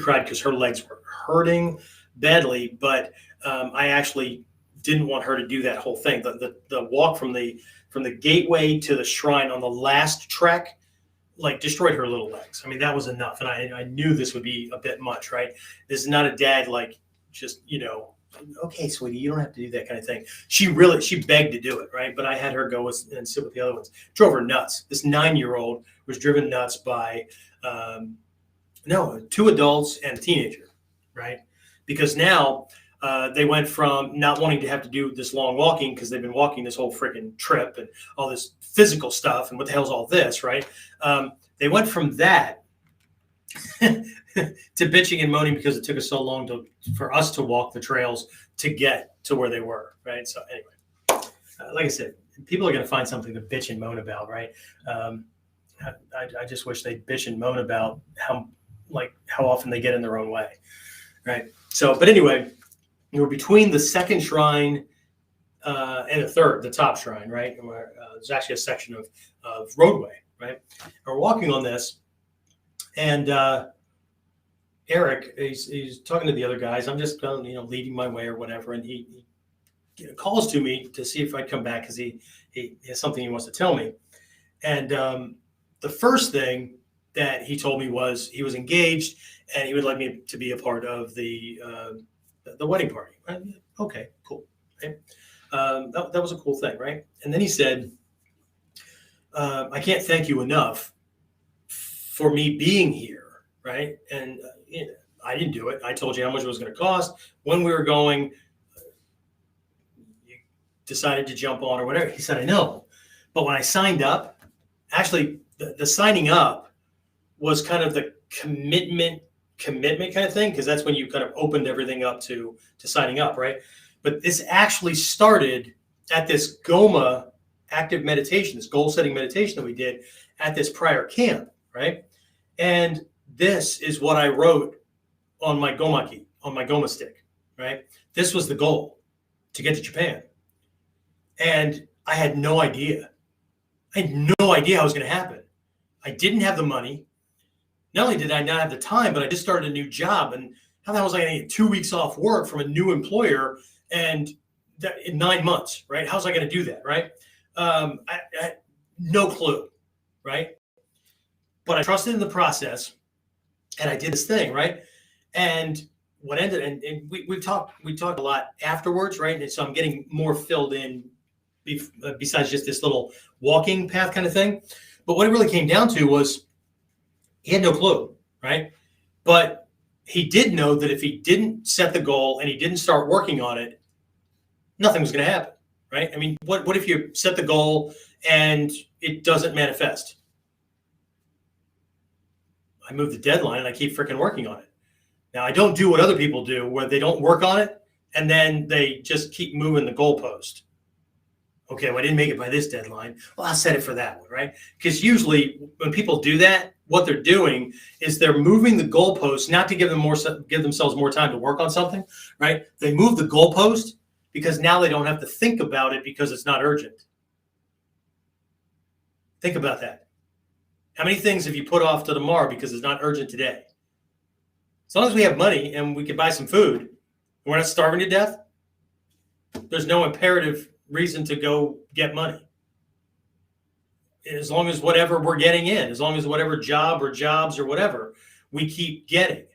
cried because her legs were hurting badly, but I actually didn't want her to do that whole thing. The walk from the gateway to the shrine on the last trek, like, destroyed her little legs. I mean, that was enough. And I knew this would be a bit much, right? This is not a dad, like, just, okay, sweetie, you don't have to do that kind of thing. She begged to do it, right? But I had her go and sit with the other ones. Drove her nuts. This 9-year-old was driven nuts by 2 adults and a teenager, right? Because now they went from not wanting to have to do this long walking because they've been walking this whole freaking trip and all this physical stuff and what the hell's all this, right? They went from that to bitching and moaning because it took us so long for us to walk the trails to get to where they were, right? So anyway, like I said, people are going to find something to bitch and moan about, right? I just wish they'd bitch and moan about how often they get in their own way, right? So, but anyway, we were between the second shrine and the third, the top shrine, right? And there's actually a section of roadway, right? And we're walking on this, and Eric, he's talking to the other guys. I'm just leading my way or whatever, and he calls to me to see if I'd come back because he has something he wants to tell me. And the first thing that he told me was he was engaged and he would like me to be a part of the wedding party. Right? Okay, cool. Right? That was a cool thing, right? And then he said, I can't thank you enough for me being here, right? And I didn't do it. I told you how much it was going to cost, when we were going. You decided to jump on or whatever. He said, I know. But when I signed up, actually, the signing up was kind of the commitment kind of thing, because that's when you kind of opened everything up to signing up, right? But this actually started at this GOMA active meditation, this goal setting meditation that we did at this prior camp, right? And this is what I wrote on my Gomaki, on my Goma stick, right? This was the goal, to get to Japan. And I had no idea. I had no idea how it was going to happen. I didn't have the money. Not only did I not have the time, but I just started a new job. And how the hell was I going to get 2 weeks off work from a new employer and in 9 months, right? How's I going to do that, right? I had no clue, right? But I trusted in the process, and I did this thing, right? And what ended, and we talked a lot afterwards, right? And so I'm getting more filled in besides just this little walking path kind of thing. But what it really came down to was he had no clue, right? But he did know that if he didn't set the goal and he didn't start working on it, nothing was going to happen, right? I mean, what if you set the goal and it doesn't manifest? I move the deadline and I keep freaking working on it. Now, I don't do what other people do where they don't work on it and then they just keep moving the goalpost. Okay, well, I didn't make it by this deadline. Well, I'll set it for that one, right? Because usually when people do that, what they're doing is they're moving the goalpost not to give themselves more time to work on something, right? They move the goalpost because now they don't have to think about it because it's not urgent. Think about that. How many things have you put off to tomorrow because it's not urgent today? As long as we have money and we can buy some food, we're not starving to death, there's no imperative reason to go get money. As long as whatever we're getting in, as long as whatever job or jobs or whatever we keep getting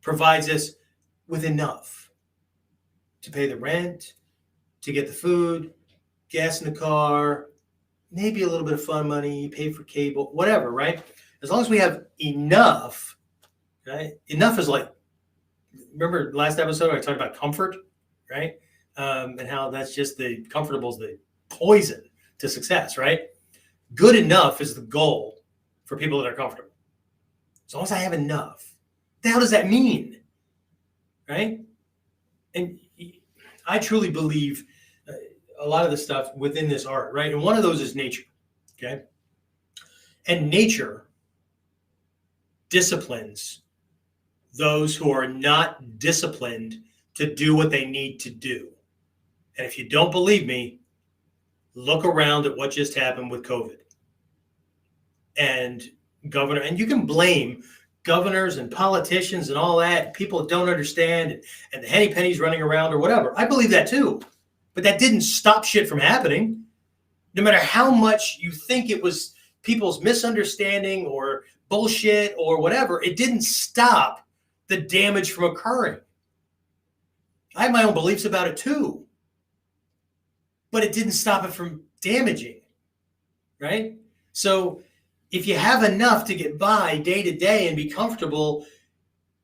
provides us with enough to pay the rent, to get the food, gas in the car, maybe a little bit of fun money, pay for cable, whatever, right? As long as we have enough, right? Enough is like, remember last episode I talked about comfort, right? And how that's just the comfortable is the poison to success, right? Good enough is the goal for people that are comfortable. As long as I have enough. What the hell does that mean? Right? And I truly believe a lot of the stuff within this art, right? And one of those is nature, okay? And nature disciplines those who are not disciplined to do what they need to do. And if you don't believe me, look around at what just happened with COVID. And and you can blame governors and politicians and all that, people that don't understand, and the henny pennies running around or whatever. I believe that too. But that didn't stop shit from happening. No matter how much you think it was people's misunderstanding or bullshit or whatever, it didn't stop the damage from occurring. I have my own beliefs about it too. But it didn't stop it from damaging, right? So if you have enough to get by day to day and be comfortable,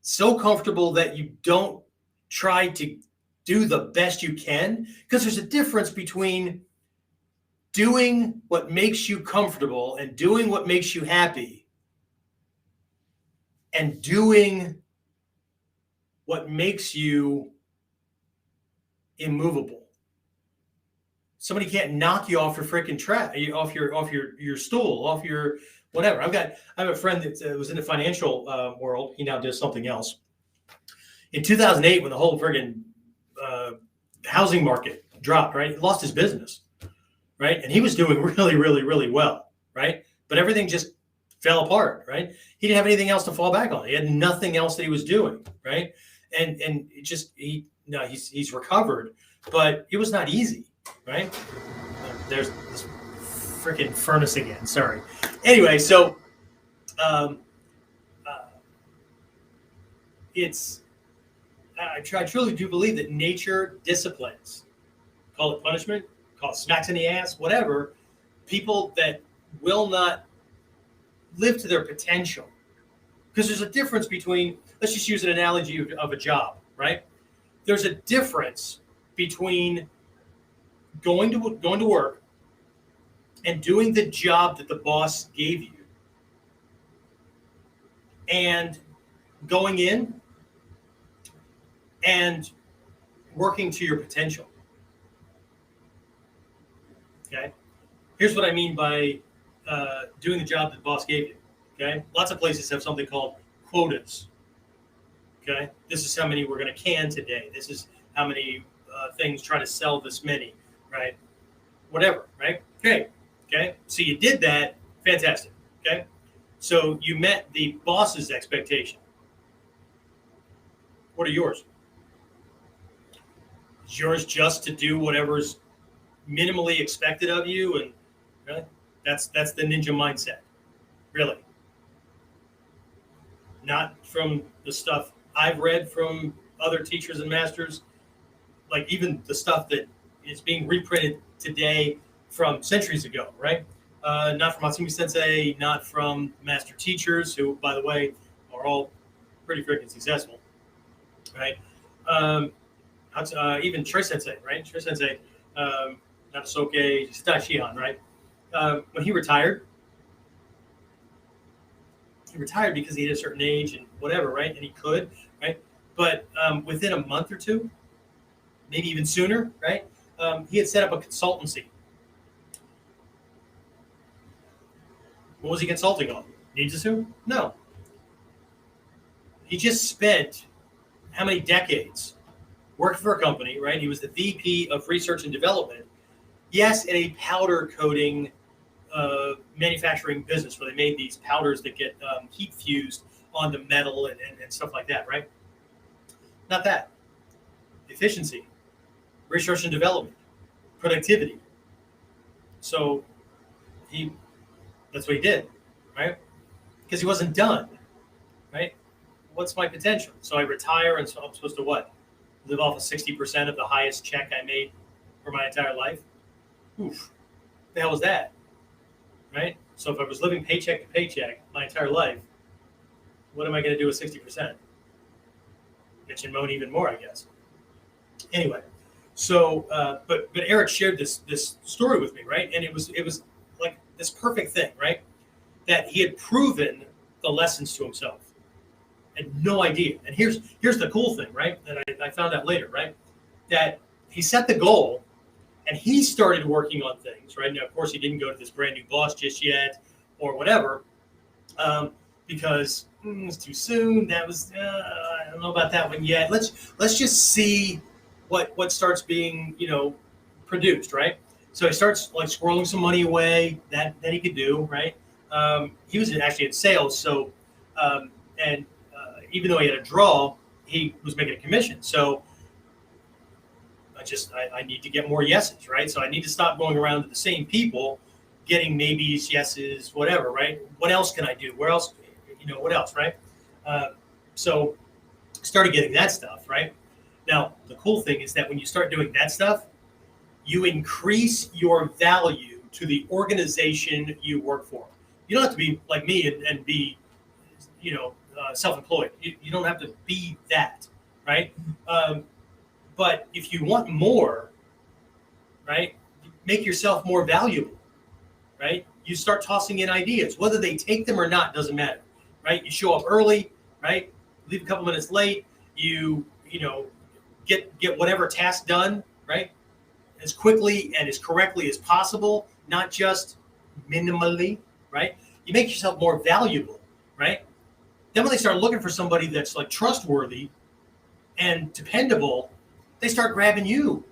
so comfortable that you don't try to do the best you can, because there's a difference between doing what makes you comfortable and doing what makes you happy and doing what makes you immovable. Somebody can't knock you off your freaking track, off your stool, off your whatever. I have a friend that was in the financial world. He now does something else. In 2008, when the whole friggin' housing market dropped, right, he lost his business, right, and he was doing really, really, really well, right, but everything just fell apart, right. He didn't have anything else to fall back on. He had nothing else that he was doing, right, and it just he's recovered, but it was not easy. Right? There's this freaking furnace again. Sorry. Anyway, so I truly do believe that nature disciplines. Call it punishment, call it smacks in the ass, whatever. People that will not live to their potential. Because there's a difference between, let's just use an analogy of a job, right? There's a difference between going to work and doing the job that the boss gave you and going in and working to your potential. Okay. Here's what I mean by doing the job that the boss gave you. Okay. Lots of places have something called quotas. Okay. This is how many we're going to can today. This is how many things, try to sell this many, right? Whatever, right? Okay. Okay. So you did that. Fantastic. Okay. So you met the boss's expectation. What are yours? Is yours just to do whatever's minimally expected of you? And really, that's the ninja mindset. Really. Not from the stuff I've read from other teachers and masters, like even the stuff that is being reprinted today from centuries ago, right? Not from Hatsumi Sensei, not from master teachers, who, by the way, are all pretty freaking successful, right? Even Trey Sensei, right? Trey Sensei, Natasoke Shihan, right? When he retired because he hit a certain age and whatever, right? And he could, right? But within a month or two, maybe even sooner, right? He had set up a consultancy. What was he consulting on? Ninjutsu? No. He just spent how many decades working for a company, right? He was the VP of Research and Development. Yes, in a powder coating manufacturing business where they made these powders that get heat fused onto metal and stuff like that, right? Not that. Efficiency, research and development, productivity. So that's what he did, right? Because he wasn't done, right? What's my potential? So I retire, and so I'm supposed to what? Live off of 60% of the highest check I made for my entire life? Oof. The hell was that? Right? So if I was living paycheck to paycheck my entire life, what am I going to do with 60%? Bitch and moan even more, I guess. Anyway, so but Eric shared this story with me, right? And it was like this perfect thing, right? That he had proven the lessons to himself. Had no idea. And here's the cool thing, right? And I found out later, right? That he set the goal and he started working on things, right? Now, of course, he didn't go to this brand new boss just yet or whatever, because it's too soon. That was, I don't know about that one yet. Let's just see what starts being, produced, right? So he starts like squirreling some money away that he could do, right? He was actually in sales, so and even though he had a draw, he was making a commission. So I need to get more yeses, right? So I need to stop going around to the same people, getting maybes, yeses, whatever, right? What else can I do? Where else, what else, right? So started getting that stuff, right? Now, the cool thing is that when you start doing that stuff, you increase your value to the organization you work for. You don't have to be like me and be, self-employed. You don't have to be that, right? But if you want more, right, make yourself more valuable, right? You start tossing in ideas. Whether they take them or not doesn't matter, right? You show up early, right? Leave a couple minutes late. You get whatever task done, right, as quickly and as correctly as possible, not just minimally, right? You make yourself more valuable, right? Then when they start looking for somebody that's like trustworthy and dependable, they start grabbing you,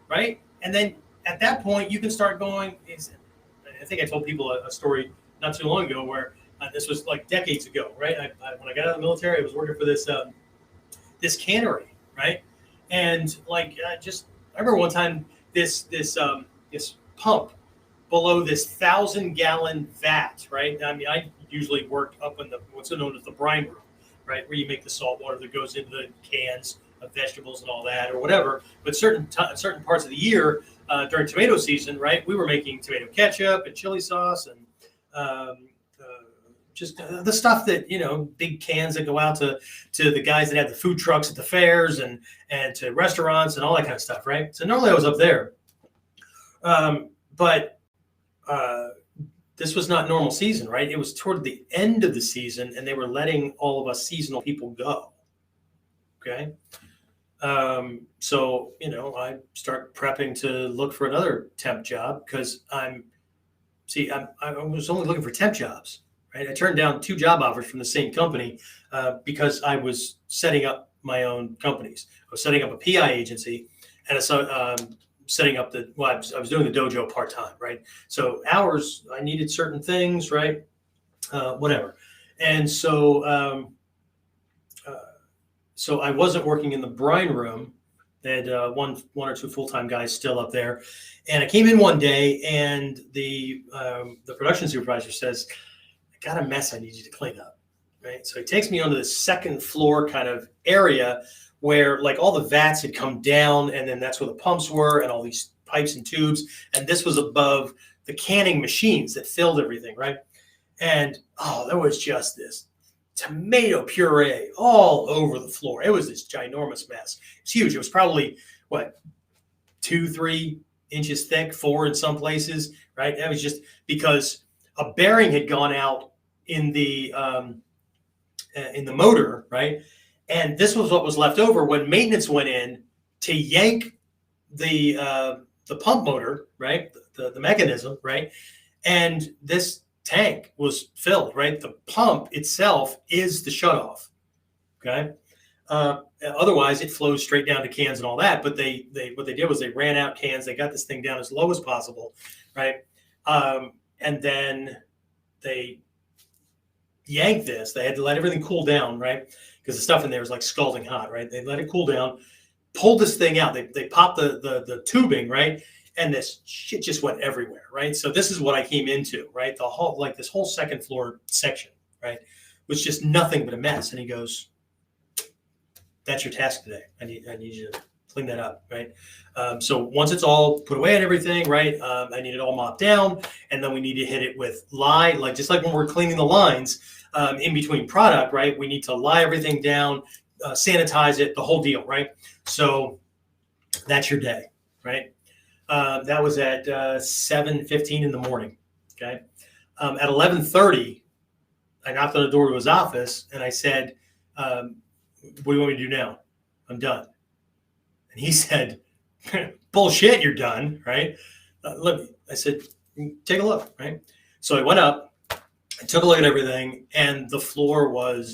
right? And then at that point, you can start going. I think I told people a story not too long ago where this was like decades ago, right? When I got out of the military, I was working for this cannery, right? And like I remember one time this pump below this 1,000-gallon vat, right? I mean, I usually worked up in what's known as the brine room, right, where you make the salt water that goes into the cans of vegetables and all that, or whatever. But certain parts of the year during tomato season, right, we were making tomato ketchup and chili sauce and just the stuff that big cans that go out to the guys that have the food trucks at the fairs and to restaurants and all that kind of stuff, right? So normally I was up there, but this was not normal season, right? It was toward the end of the season, and they were letting all of us seasonal people go. Okay. So, I start prepping to look for another temp job because I was only looking for temp jobs, right? I turned down 2 job offers from the same company because I was setting up my own companies. I was setting up a PI agency and setting up I was doing the dojo part-time, right? So hours, I needed certain things, right? Whatever. And so I wasn't working in the brine room. They had one or two full-time guys still up there. And I came in one day and the production supervisor says, I got a mess I need you to clean up. Right. So he takes me onto the second floor kind of area where like all the vats had come down, and then that's where the pumps were and all these pipes and tubes. And this was above the canning machines that filled everything. Right. And there was just this tomato puree all over the floor. It was this ginormous mess. It's huge. It was probably 2-3 inches thick, 4 in some places, right? That was just because a bearing had gone out in the motor, right? And this was what was left over when maintenance went in to yank the pump motor, right? The mechanism, right? And this tank was filled, right? The pump itself is the shutoff. Okay. Otherwise, it flows straight down to cans and all that. But what they did was they ran out cans. They got this thing down as low as possible, right? And then they yanked this. They had to let everything cool down, right? Because the stuff in there was like scalding hot, right? They let it cool down, pulled this thing out. They popped the tubing, right? And this shit just went everywhere, right? So this is what I came into, right? This whole second floor section, right, was just nothing but a mess. And he goes, "That's your task today. I need you to clean that up, right?" So once it's all put away and everything, right, I need it all mopped down, and then we need to hit it with lye, just like when we're cleaning the lines in between product, right? We need to lye everything down, sanitize it, the whole deal, right? So that's your day, right? That was at 7:15 in the morning. Okay. At 11:30, I knocked on the door to his office and I said, "What do you want me to do now? I'm done." And he said, "Bullshit, you're done, right?" I said, "Take a look," right? So I went up, I took a look at everything, and the floor it was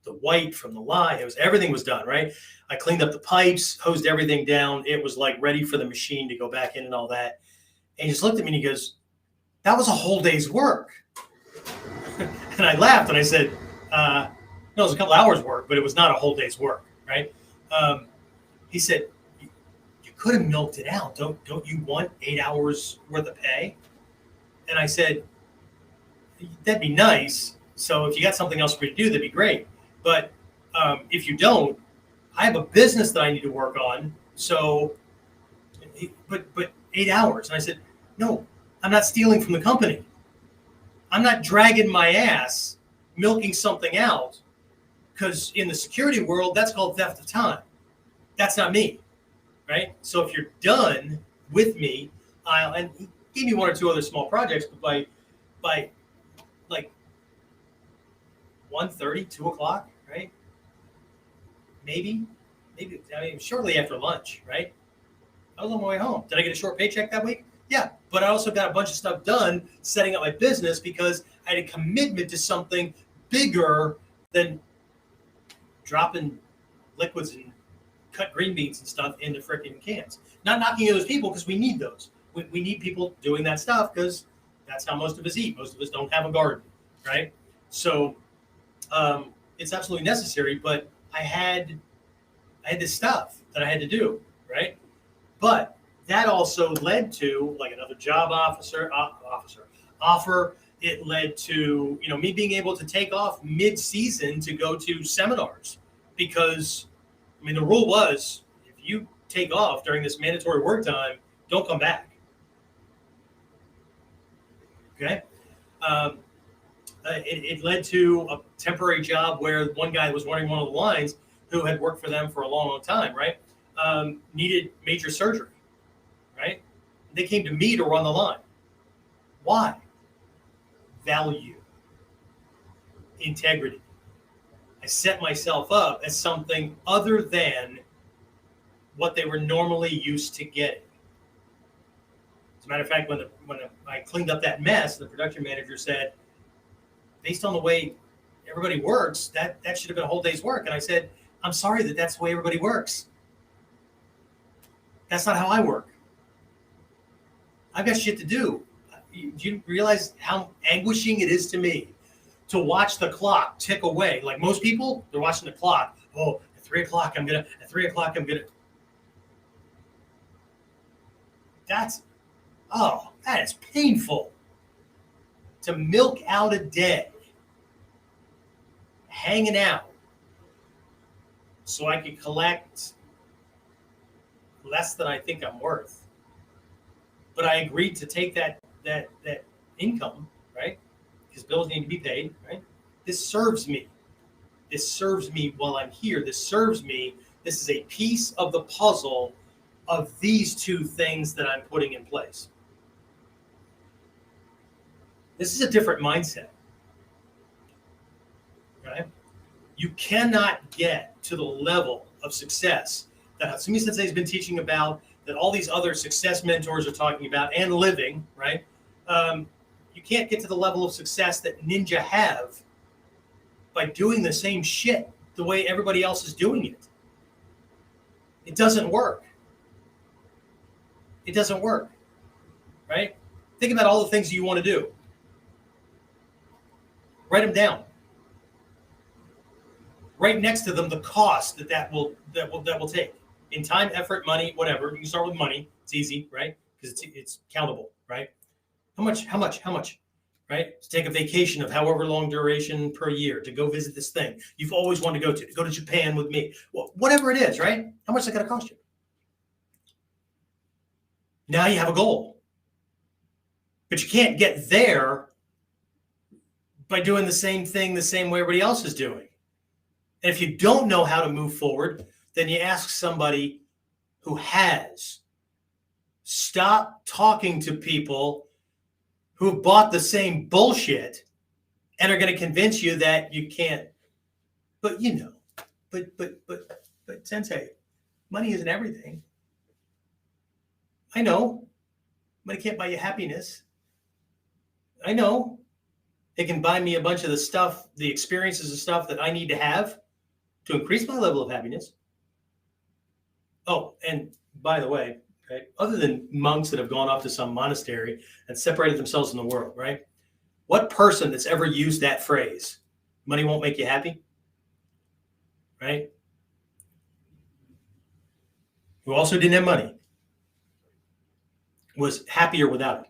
the white from the lye. Everything was done, right? I cleaned up the pipes, hosed everything down. It was like ready for the machine to go back in and all that. And he just looked at me and he goes, "That was a whole day's work." And I laughed and I said, "No, it was a couple hours work, but it was not a whole day's work," right? He said, "You could have milked it out. Don't you want 8 hours worth of pay?" And I said, "That'd be nice. So if you got something else for me to do, that'd be great. But if you don't, I have a business that I need to work on. So, but 8 hours." And I said, "No, I'm not stealing from the company. I'm not dragging my ass milking something out, because in the security world, that's called theft of time. That's not me, right? So if you're done with me, and he gave me 1 or 2 other small projects, but by like 1:30, 2 o'clock, right? Maybe, shortly after lunch, right? I was on my way home. Did I get a short paycheck that week? Yeah, but I also got a bunch of stuff done setting up my business because I had a commitment to something bigger than dropping liquids and cut green beans and stuff into freaking cans. Not knocking those people, because we need those. We need people doing that stuff because that's how most of us eat. Most of us don't have a garden, right? So it's absolutely necessary, but I had this stuff that I had to do, right? But that also led to like another job offer. It led to, me being able to take off mid-season to go to seminars, because the rule was, if you take off during this mandatory work time, don't come back. Okay. It led to a temporary job where one guy was running one of the lines who had worked for them for a long, long time, right? Needed major surgery, right? They came to me to run the line. Why? value integrity. I set myself up as something other than what they were normally used to getting. As a matter of fact, when I cleaned up that mess, the production manager said, based on the way everybody works, that should have been a whole day's work. And I said, I'm sorry that that's the way everybody works. That's not how I work. I've got shit to do. Do you realize how anguishing it is to me to watch the clock tick away? Like most people, they're watching the clock. Oh, at 3 o'clock, I'm gonna. That is painful. To milk out a day, hanging out, so I can collect less than I think I'm worth. But I agreed to take that income, right? Because bills need to be paid, right? This serves me. This serves me while I'm here. This serves me. This is a piece of the puzzle of these two things that I'm putting in place. This is a different mindset, right? You cannot get to the level of success that Hatsumi Sensei has been teaching about, that all these other success mentors are talking about, and living, right? You can't get to the level of success that ninja have by doing the same shit the way everybody else is doing it. It doesn't work. It doesn't work, right? Think about all the things you want to do. Write them down. Right next to them, the cost that will take in time, effort, money, whatever. You can start with money. It's easy, right? Because it's countable, right? How much, right? To take a vacation of however long duration per year to go visit this thing you've always wanted to go to Japan with me. Well, whatever it is, right? How much is that going to cost you? Now you have a goal. But you can't get there by doing the same thing the same way everybody else is doing. And if you don't know how to move forward, then you ask somebody who has. Stop talking to people who bought the same bullshit and are going to convince you that you can't. But Sensei, money isn't everything. I know. Money can't buy you happiness. I know. It can buy me a bunch of the stuff, the experiences and stuff that I need to have to increase my level of happiness. Oh, and by the way, right, other than monks that have gone off to some monastery and separated themselves from the world, right? What person that's ever used that phrase, money won't make you happy, right? Who also didn't have money, was happier without it.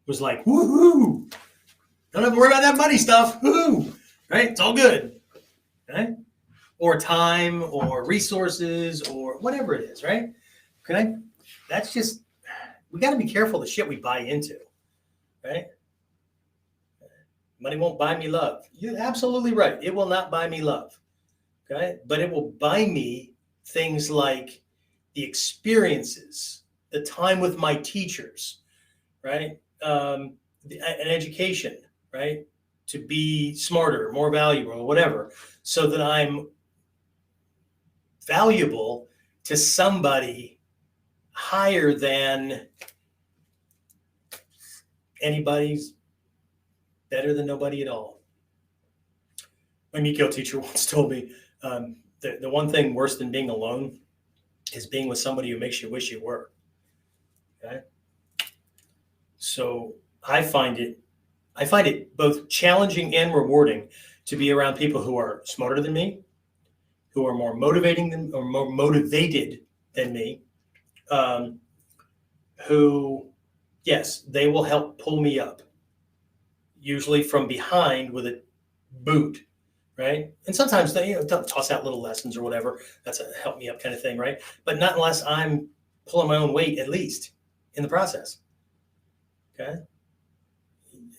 Was like, woohoo! Don't have to worry about that money stuff. Woohoo! Right? It's all good. Right? Or time, or resources, or whatever it is, right? Okay? That's just, we got to be careful the shit we buy into, right? Money won't buy me love. You're absolutely right. It will not buy me love. Okay? But it will buy me things like the experiences, the time with my teachers, right? An education, right? To be smarter, more valuable, or whatever, so that I'm valuable to somebody higher than anybody's better than nobody at all. My Mikyo teacher once told me the one thing worse than being alone is being with somebody who makes you wish you were. Okay? So I find it both challenging and rewarding to be around people who are smarter than me, who are more motivated than me, who, yes, they will help pull me up, usually from behind with a boot, right? And sometimes they toss out little lessons or whatever. That's a help me up kind of thing, right? But not unless I'm pulling my own weight, at least in the process. Okay.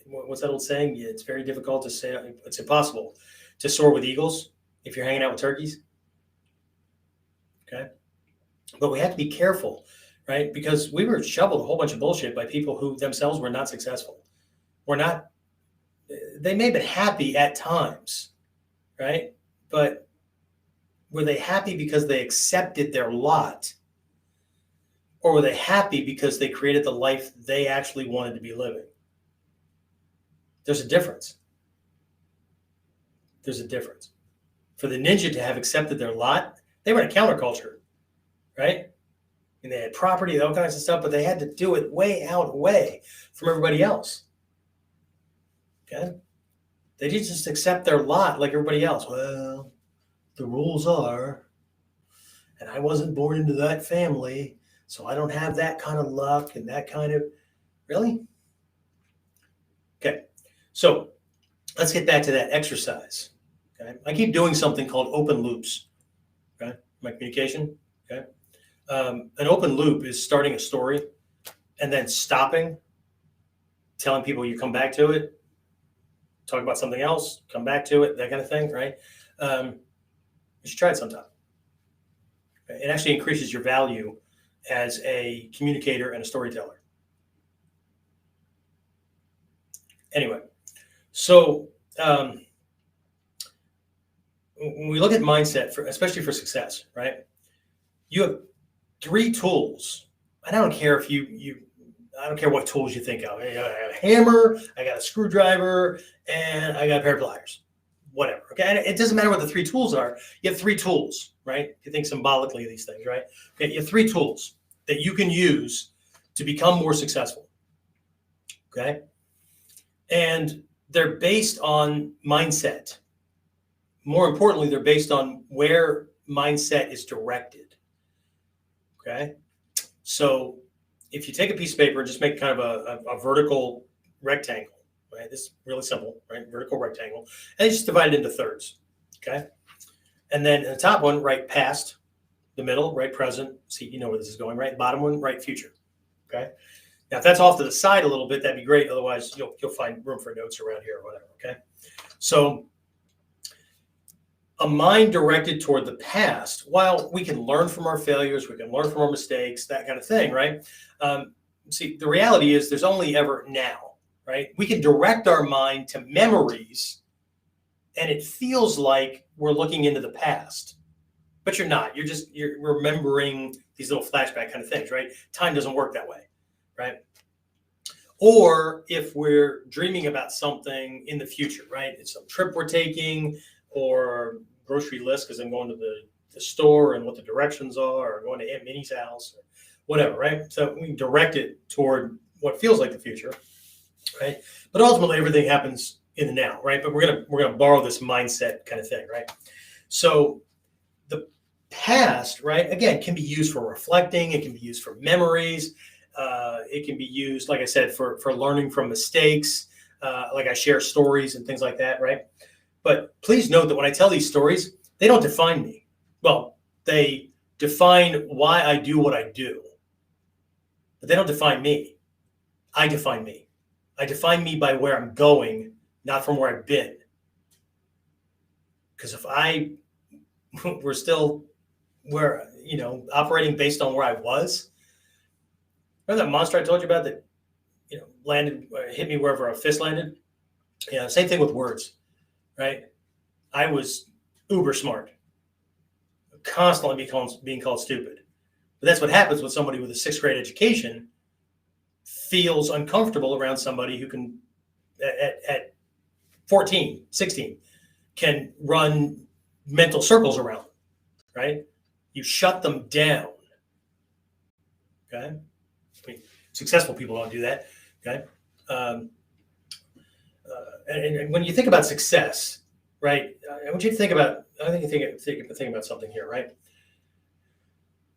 What's that old saying? Yeah, it's very difficult to say. It's impossible to soar with eagles if you're hanging out with turkeys. Okay. But we have to be careful, right? Because we were shoveled a whole bunch of bullshit by people who themselves were not successful. were not, they may have been happy at times, right? But were they happy because they accepted their lot? Or were they happy because they created the life they actually wanted to be living? There's a difference. There's a difference. For the ninja to have accepted their lot, they were in a counterculture, right? And they had property, all kinds of stuff, but they had to do it way out away from everybody else. Okay? They didn't just accept their lot like everybody else. Well, the rules are, and I wasn't born into that family, so I don't have that kind of luck and that kind of, really? Okay, so let's get back to that exercise. Okay, I keep doing something called open loops. Okay, my communication. Okay, an open loop is starting a story and then stopping, telling people you come back to it, talk about something else, come back to it, that kind of thing, right? You should try it sometime. It actually increases your value as a communicator and a storyteller. Anyway, so when we look at mindset, especially for success, right? You have 3 tools. And I don't care if I don't care what tools you think of. I got a hammer, I got a screwdriver, and I got a pair of pliers. Whatever. Okay. And it doesn't matter what the 3 tools are. You have 3 tools, right? If you think symbolically of these things, right? Okay. You have 3 tools that you can use to become more successful. Okay. And they're based on mindset. More importantly, they're based on where mindset is directed. Okay. So if you take a piece of paper and just make kind of a vertical rectangle, right? This is really simple, right? Vertical rectangle. And just divide it into thirds. Okay. And then the top one, write past, the middle, write present. See, you know where this is going, right? Bottom one, write future. Okay. Now, if that's off to the side a little bit, that'd be great. Otherwise, you'll find room for notes around here or whatever. Okay. So a mind directed toward the past, while we can learn from our failures, we can learn from our mistakes, that kind of thing, right? See, the reality is there's only ever now, right? We can direct our mind to memories, and it feels like we're looking into the past, but you're not. You're remembering these little flashback kind of things, right? Time doesn't work that way, right? Or if we're dreaming about something in the future, right? It's some trip we're taking, or grocery list because I'm going to the store and what the directions are, or going to Aunt Minnie's house, or whatever, right? So we direct it toward what feels like the future, right? But ultimately, everything happens in the now, right? But we're gonna borrow this mindset kind of thing, right? So the past, right, again, can be used for reflecting. It can be used for memories. It can be used, like I said, for learning from mistakes. Like I share stories and things like that, right? But please note that when I tell these stories, they don't define me. Well, they define why I do what I do, but they don't define me. I define me. I define me by where I'm going, not from where I've been. Because if I were still operating based on where I was, remember that monster I told you about that, landed, hit me wherever a fist landed? Yeah, same thing with words. Right? I was uber smart, constantly being called stupid. But that's what happens when somebody with a 6th grade education feels uncomfortable around somebody who can, at 14, 16, can run mental circles around them, right? You shut them down, okay? I mean, successful people don't do that, okay? And when you think about success, right? I want you to think about. I think you think about something here, right?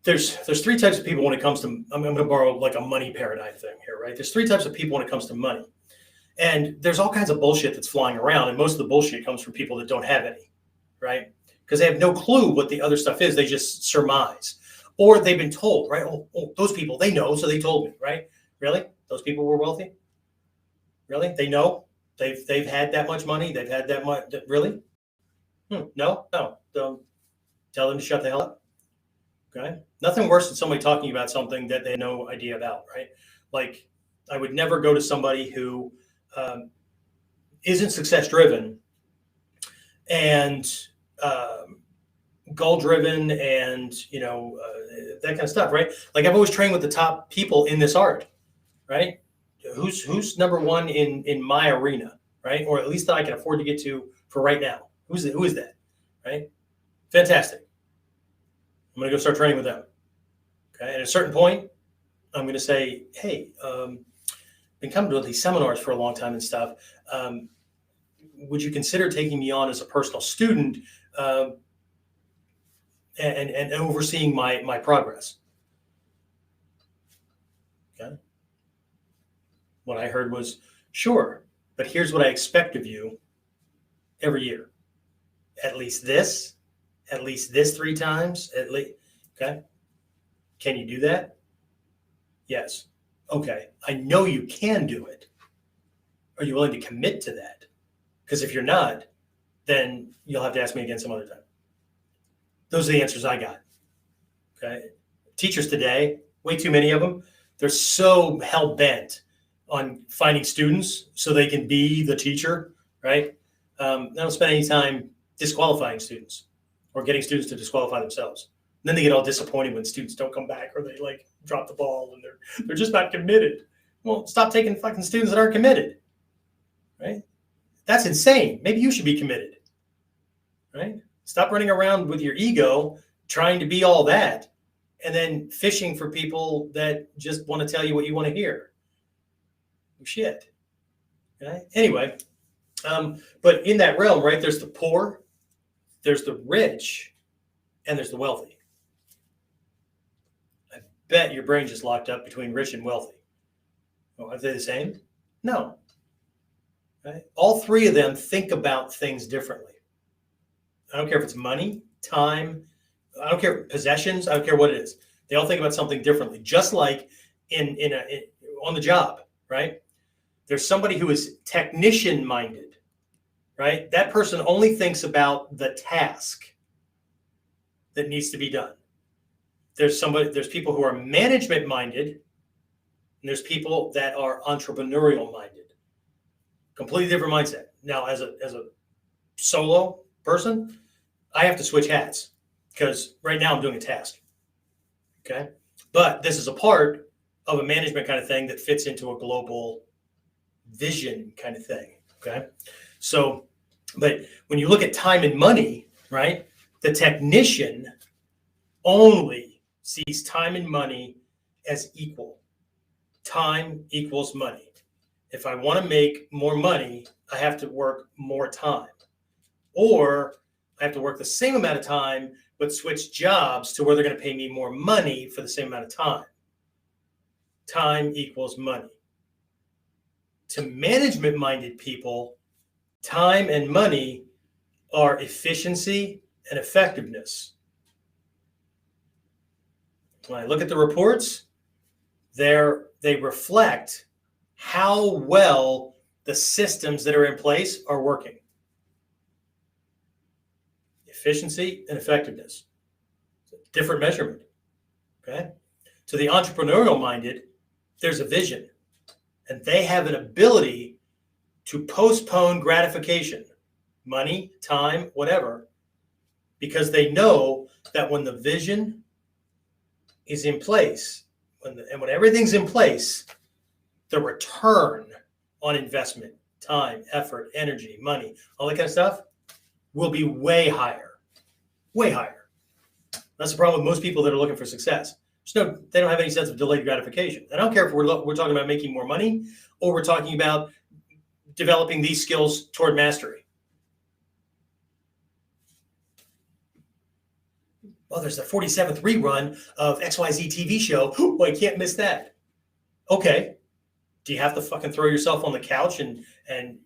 There's 3 types of people when it comes to. I'm going to borrow like a money paradigm thing here, right? There's 3 types of people when it comes to money, and there's all kinds of bullshit that's flying around, and most of the bullshit comes from people that don't have any, right? Because they have no clue what the other stuff is. They just surmise, or they've been told, right? Oh, those people, they know, so they told me, right? Really? Those people were wealthy? Really? They know? They've had that much money. They've had that much. Really? No. Don't tell them to shut the hell up. Okay. Nothing worse than somebody talking about something that they have no idea about. Right. Like I would never go to somebody who isn't success driven and goal driven and that kind of stuff, right? Like I've always trained with the top people in this art, right? Who's number one in my arena, right? Or at least that I can afford to get to for right now. Who is that, right? Fantastic. I'm going to go start training with them. Okay. And at a certain point, I'm going to say, hey, been coming to these seminars for a long time and stuff. Would you consider taking me on as a personal student and overseeing my progress? Okay. What I heard was, sure, but here's what I expect of you every year. At least this 3 times, at least. Okay. Can you do that? Yes. Okay. I know you can do it. Are you willing to commit to that? Because if you're not, then you'll have to ask me again some other time. Those are the answers I got. Okay. Teachers today, way too many of them, they're so hell-bent on finding students so they can be the teacher, right? They don't spend any time disqualifying students or getting students to disqualify themselves. And then they get all disappointed when students don't come back or they like drop the ball and they're just not committed. Well, stop taking fucking students that aren't committed, right? That's insane. Maybe you should be committed, right? Stop running around with your ego trying to be all that and then fishing for people that just want to tell you what you want to hear. Shit. Okay. Anyway, but in that realm, right, there's the poor, there's the rich, and there's the wealthy. I bet your brain just locked up between rich and wealthy. Well, are they the same? No. Okay. All 3 of them think about things differently. I don't care if it's money, time, I don't care possessions, I don't care what it is. They all think about something differently, just like on the job, right? There's somebody who is technician minded, right? That person only thinks about the task that needs to be done. There's people who are management minded, and there's people that are entrepreneurial minded. Completely different mindset. Now, as a solo person, I have to switch hats because right now I'm doing a task. Okay. But this is a part of a management kind of thing that fits into a global vision kind of thing. Okay. So, but when you look at time and money, right, the technician only sees time and money as equal. Time equals money. If I want to make more money, I have to work more time, or I have to work the same amount of time, but switch jobs to where they're going to pay me more money for the same amount of time. Time equals money. To management-minded people, time and money are efficiency and effectiveness. When I look at the reports, they reflect how well the systems that are in place are working. Efficiency and effectiveness. Different measurement. Okay? To the entrepreneurial-minded, there's a vision. And they have an ability to postpone gratification, money, time, whatever, because they know that when the vision is in place, when everything's in place, the return on investment, time, effort, energy, money, all that kind of stuff will be way higher. Way higher. That's the problem with most people that are looking for success. They don't have any sense of delayed gratification. I don't care if we're talking about making more money or we're talking about developing these skills toward mastery. Well, there's the 47th rerun of XYZ TV show. Oh, I can't miss that. Okay. Do you have to fucking throw yourself on the couch and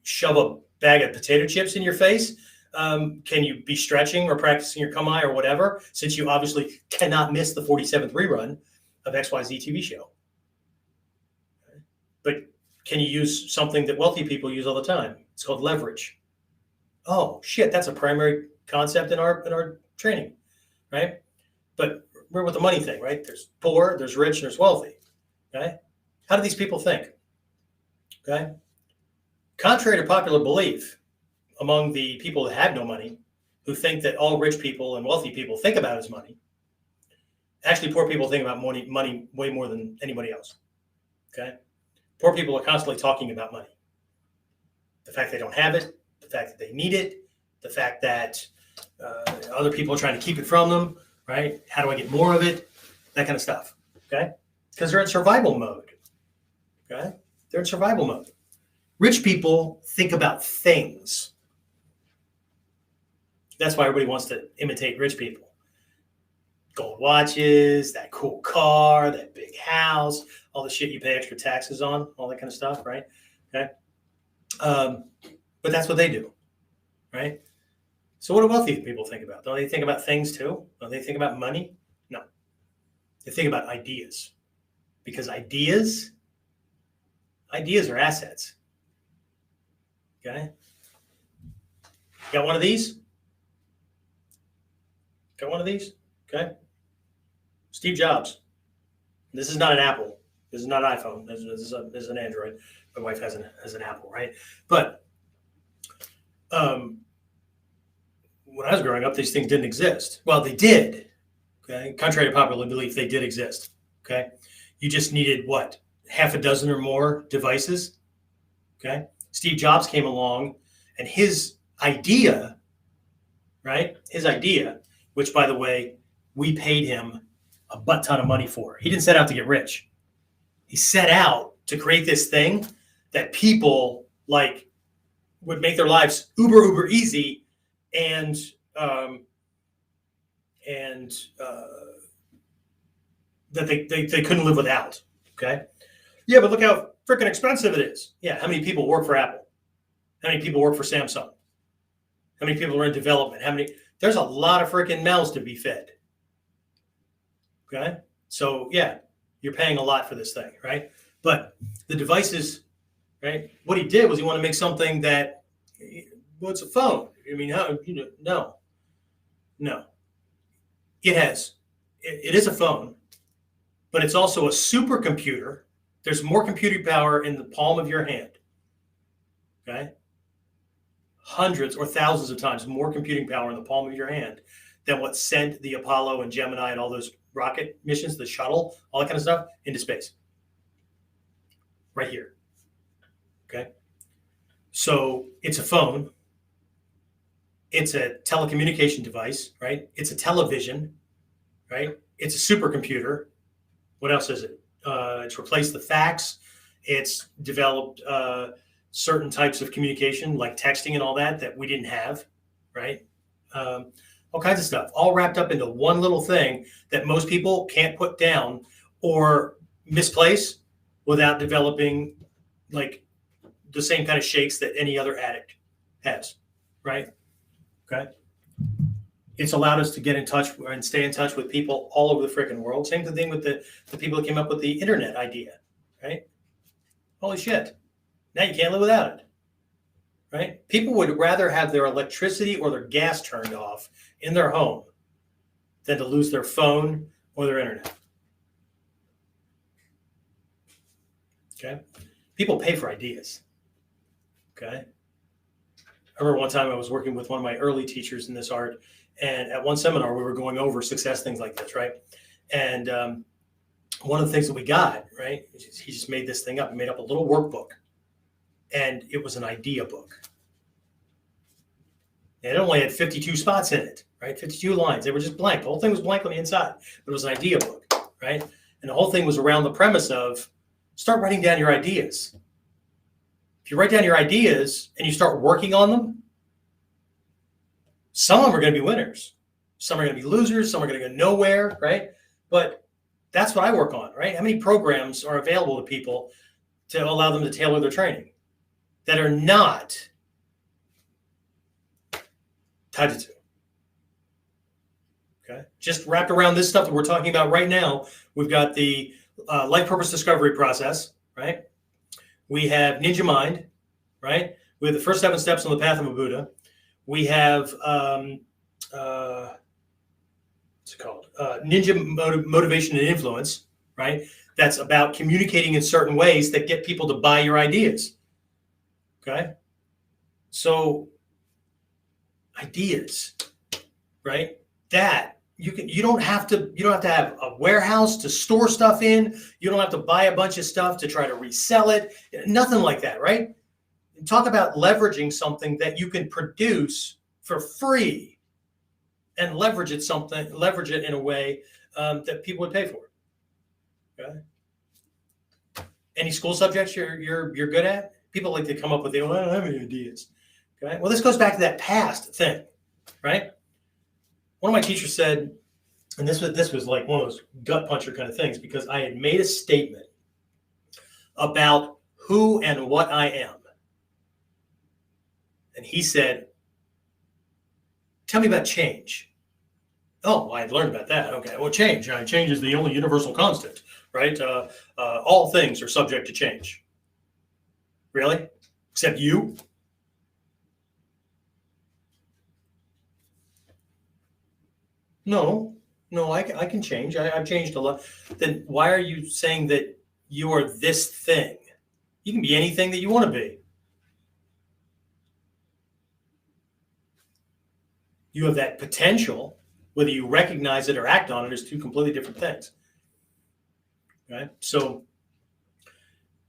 shove a bag of potato chips in your face? Can you be stretching or practicing your kami or whatever, since you obviously cannot miss the 47th rerun of XYZ TV show? Okay. But can you use something that wealthy people use all the time? It's called leverage. Oh shit, that's a primary concept in our training, right? But we're with the money thing, right? There's poor, there's rich, and there's wealthy. Okay. How do these people think? Okay. Contrary to popular belief among the people that have no money, who think that all rich people and wealthy people think about is money, actually poor people think about money way more than anybody else. Okay? Poor people are constantly talking about money. The fact they don't have it, the fact that they need it, the fact that other people are trying to keep it from them, right? How do I get more of it? That kind of stuff, okay? Because they're in survival mode, okay? They're in survival mode. Rich people think about things. That's why everybody wants to imitate rich people. Gold watches, that cool car, that big house, all the shit you pay extra taxes on, all that kind of stuff, right? Okay. But that's what they do, right? So what do wealthy people think about? Don't they think about things too? Don't they think about money? No. They think about ideas. Because ideas are assets. Okay? Got one of these? Got one of these? Okay. Steve Jobs. This is not an Apple. This is not an iPhone. This is an Android. My wife has an Apple, right? But when I was growing up, these things didn't exist. Well, they did. Okay. Contrary to popular belief, they did exist. Okay. You just needed what? Half a dozen or more devices. Okay. Steve Jobs came along and his idea, right? His idea, which by the way, we paid him a butt ton of money for. He didn't set out to get rich. He set out to create this thing that people like would make their lives uber easy and that they couldn't live without. Okay. Yeah, but look how freaking expensive it is. Yeah. How many people work for Apple? How many people work for Samsung? How many people are in development? There's a lot of freaking mouths to be fed. Okay. So yeah, you're paying a lot for this thing, right? But the devices, right? What he did was he wanted to make something that, well, it's a phone. I mean, no. It is a phone, but it's also a supercomputer. There's more computing power in the palm of your hand. Okay. Hundreds or thousands of times more computing power in the palm of your hand than what sent the Apollo and Gemini and all those rocket missions, the shuttle, all that kind of stuff into space. Right here. Okay. So it's a phone. It's a telecommunication device, right? It's a television, right? It's a supercomputer. What else is it? It's replaced the fax. It's developed certain types of communication like texting and all that we didn't have, right? All kinds of stuff, all wrapped up into one little thing that most people can't put down or misplace without developing like the same kind of shakes that any other addict has, right? Okay. It's allowed us to get in touch and stay in touch with people all over the freaking world. Same thing with the people that came up with the internet idea, right? Holy shit. Now you can't live without it, right? People would rather have their electricity or their gas turned off in their home than to lose their phone or their internet. Okay. People pay for ideas. Okay. I remember one time I was working with one of my early teachers in this art, and at one seminar we were going over success things like this, right? And one of the things that we got, right, he just made this thing up. He made up a little workbook, and it was an idea book. And it only had 52 spots in it, right? 52 lines. They were just blank. The whole thing was blank on the inside, but it was an idea book, right? And the whole thing was around the premise of start writing down your ideas. If you write down your ideas and you start working on them, some of them are going to be winners. Some are going to be losers. Some are going to go nowhere, right? But that's what I work on, right? How many programs are available to people to allow them to tailor their training that are not tied to? Okay. Just wrapped around this stuff that we're talking about right now, we've got the life purpose discovery process, right? We have Ninja Mind, right? We have the first 7 steps on the path of a Buddha. We have, what's it called? Ninja Motivation and Influence, right? That's about communicating in certain ways that get people to buy your ideas. Okay. So ideas, right? That you don't have to have a warehouse to store stuff in. You don't have to buy a bunch of stuff to try to resell it. Nothing like that, right? Talk about leveraging something that you can produce for free and leverage it in a way that people would pay for. Okay. Any school subjects you're good at? People like to come up with I don't have any ideas. Okay. Well, this goes back to that past thing, right? One of my teachers said, and this was like one of those gut puncher kind of things, because I had made a statement about who and what I am. And he said, tell me about change. Oh, well, I had learned about that. Okay, well, change is the only universal constant, right? All things are subject to change. Really? Except you? No, I can change. I've changed a lot. Then why are you saying that you are this thing? You can be anything that you want to be. You have that potential. Whether you recognize it or act on it is two completely different things. Right? So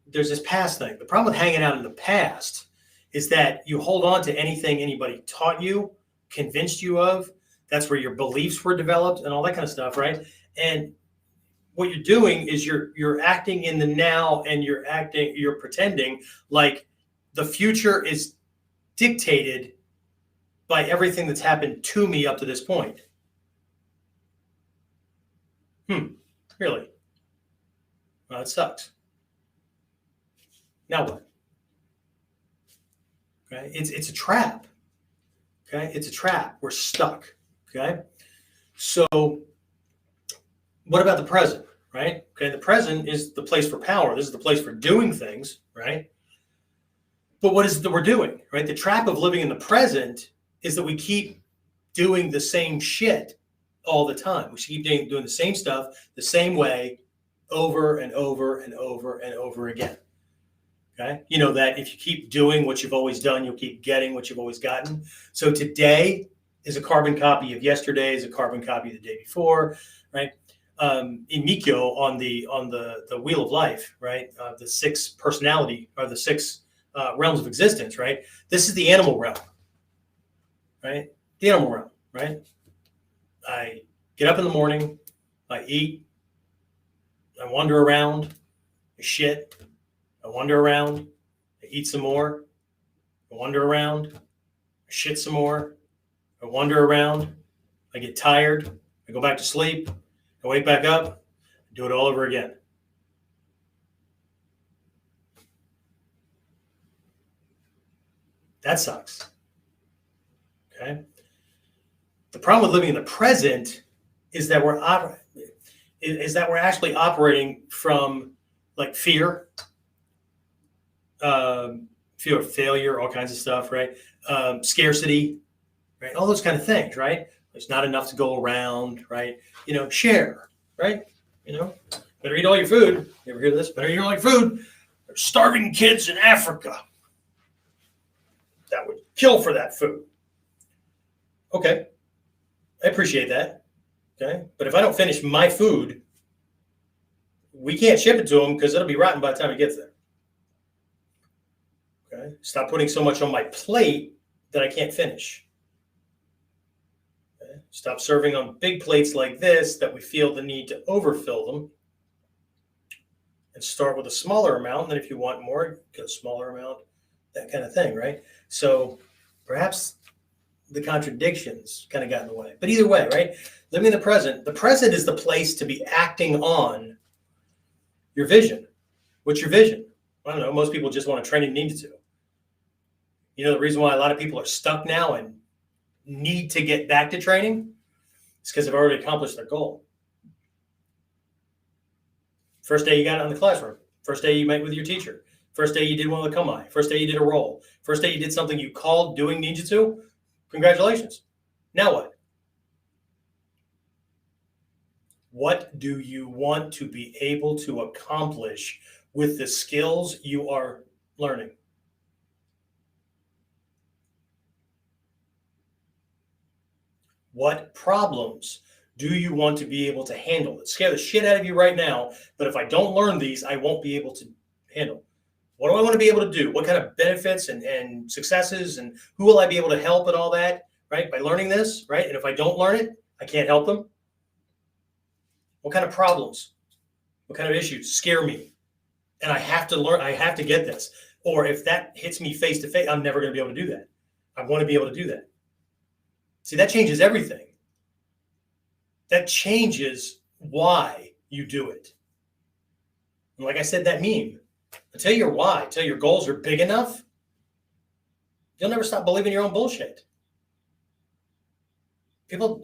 there's this past thing. The problem with hanging out in the past is that you hold on to anything anybody taught you, convinced you of. That's where your beliefs were developed and all that kind of stuff, right? And what you're doing is you're acting in the now, and you're pretending like the future is dictated by everything that's happened to me up to this point. Really? Well, it sucks. Now what? Okay, it's a trap. Okay, it's a trap. We're stuck. Okay, so what about the present? Right? Okay, the present is the place for power. This is the place for doing things. Right? But what is it that we're doing? Right? The trap of living in the present is that we keep doing the same shit all the time. We keep doing the same stuff the same way over and over and over and over again. Okay. You know that if you keep doing what you've always done, you'll keep getting what you've always gotten. So today is a carbon copy of yesterday, is a carbon copy of the day before, right? In Mikyo, on the wheel of life, right? The six personality, or the six realms of existence, right? This is the animal realm, right? The animal realm, right? I get up in the morning, I eat, I wander around, I shit, I wander around, I eat some more, I wander around, I shit some more, I wander around, I get tired, I go back to sleep, I wake back up, I do it all over again. That sucks. Okay. The problem with living in the present is that we're actually operating from like fear of failure, all kinds of stuff, right? Scarcity, right? All those kind of things, right? There's not enough to go around, right? Share, right? Better eat all your food. You ever hear this? Better eat all your food. There's starving kids in Africa that would kill for that food. Okay. I appreciate that. Okay. But if I don't finish my food, we can't ship it to them because it'll be rotten by the time it gets there. Okay. Stop putting so much on my plate that I can't finish. Okay. Stop serving on big plates like this that we feel the need to overfill them. And start with a smaller amount. And then if you want more, get a smaller amount, that kind of thing, right? So perhaps the contradictions kind of got in the way. But either way, right? Living in the present is the place to be acting on your vision. What's your vision? I don't know. Most people just want to train and need to. The reason why a lot of people are stuck now and need to get back to training is because they've already accomplished their goal. First day you got it in the classroom. First day you met with your teacher. First day you did one of the kamae. First day you did a roll. First day you did something you called doing ninjutsu. Congratulations. Now what? What do you want to be able to accomplish with the skills you are learning? What problems do you want to be able to handle? It scare the shit out of you right now, but if I don't learn these, I won't be able to handle. What do I want to be able to do? What kind of benefits and successes, and who will I be able to help and all that, right? By learning this, right? And if I don't learn it, I can't help them. What kind of problems, what kind of issues scare me? And I have to learn, I have to get this. Or if that hits me face to face, I'm never going to be able to do that. I want to be able to do that. See, that changes everything. That changes why you do it. And like I said, that meme, until your why, until your goals are big enough, you'll never stop believing your own bullshit. People,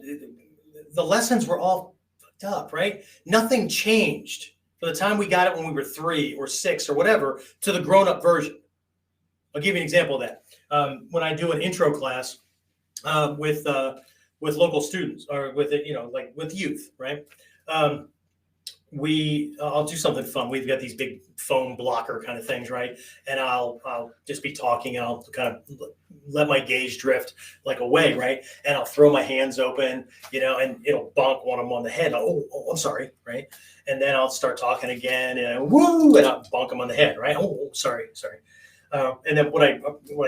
the lessons were all fucked up, right? Nothing changed from the time we got it when we were 3 or 6 or whatever to the grown-up version. I'll give you an example of that. When I do an intro class with local students or with like with youth, right? I'll do something fun. We've got these big foam blocker kind of things, right? And I'll just be talking, and I'll kind of let my gaze drift like away, right? And I'll throw my hands open, and it'll bonk one of them on the head. Oh, I'm sorry, right? And then I'll start talking again, and woo, and I'll bonk them on the head, right? Oh, sorry. And then what I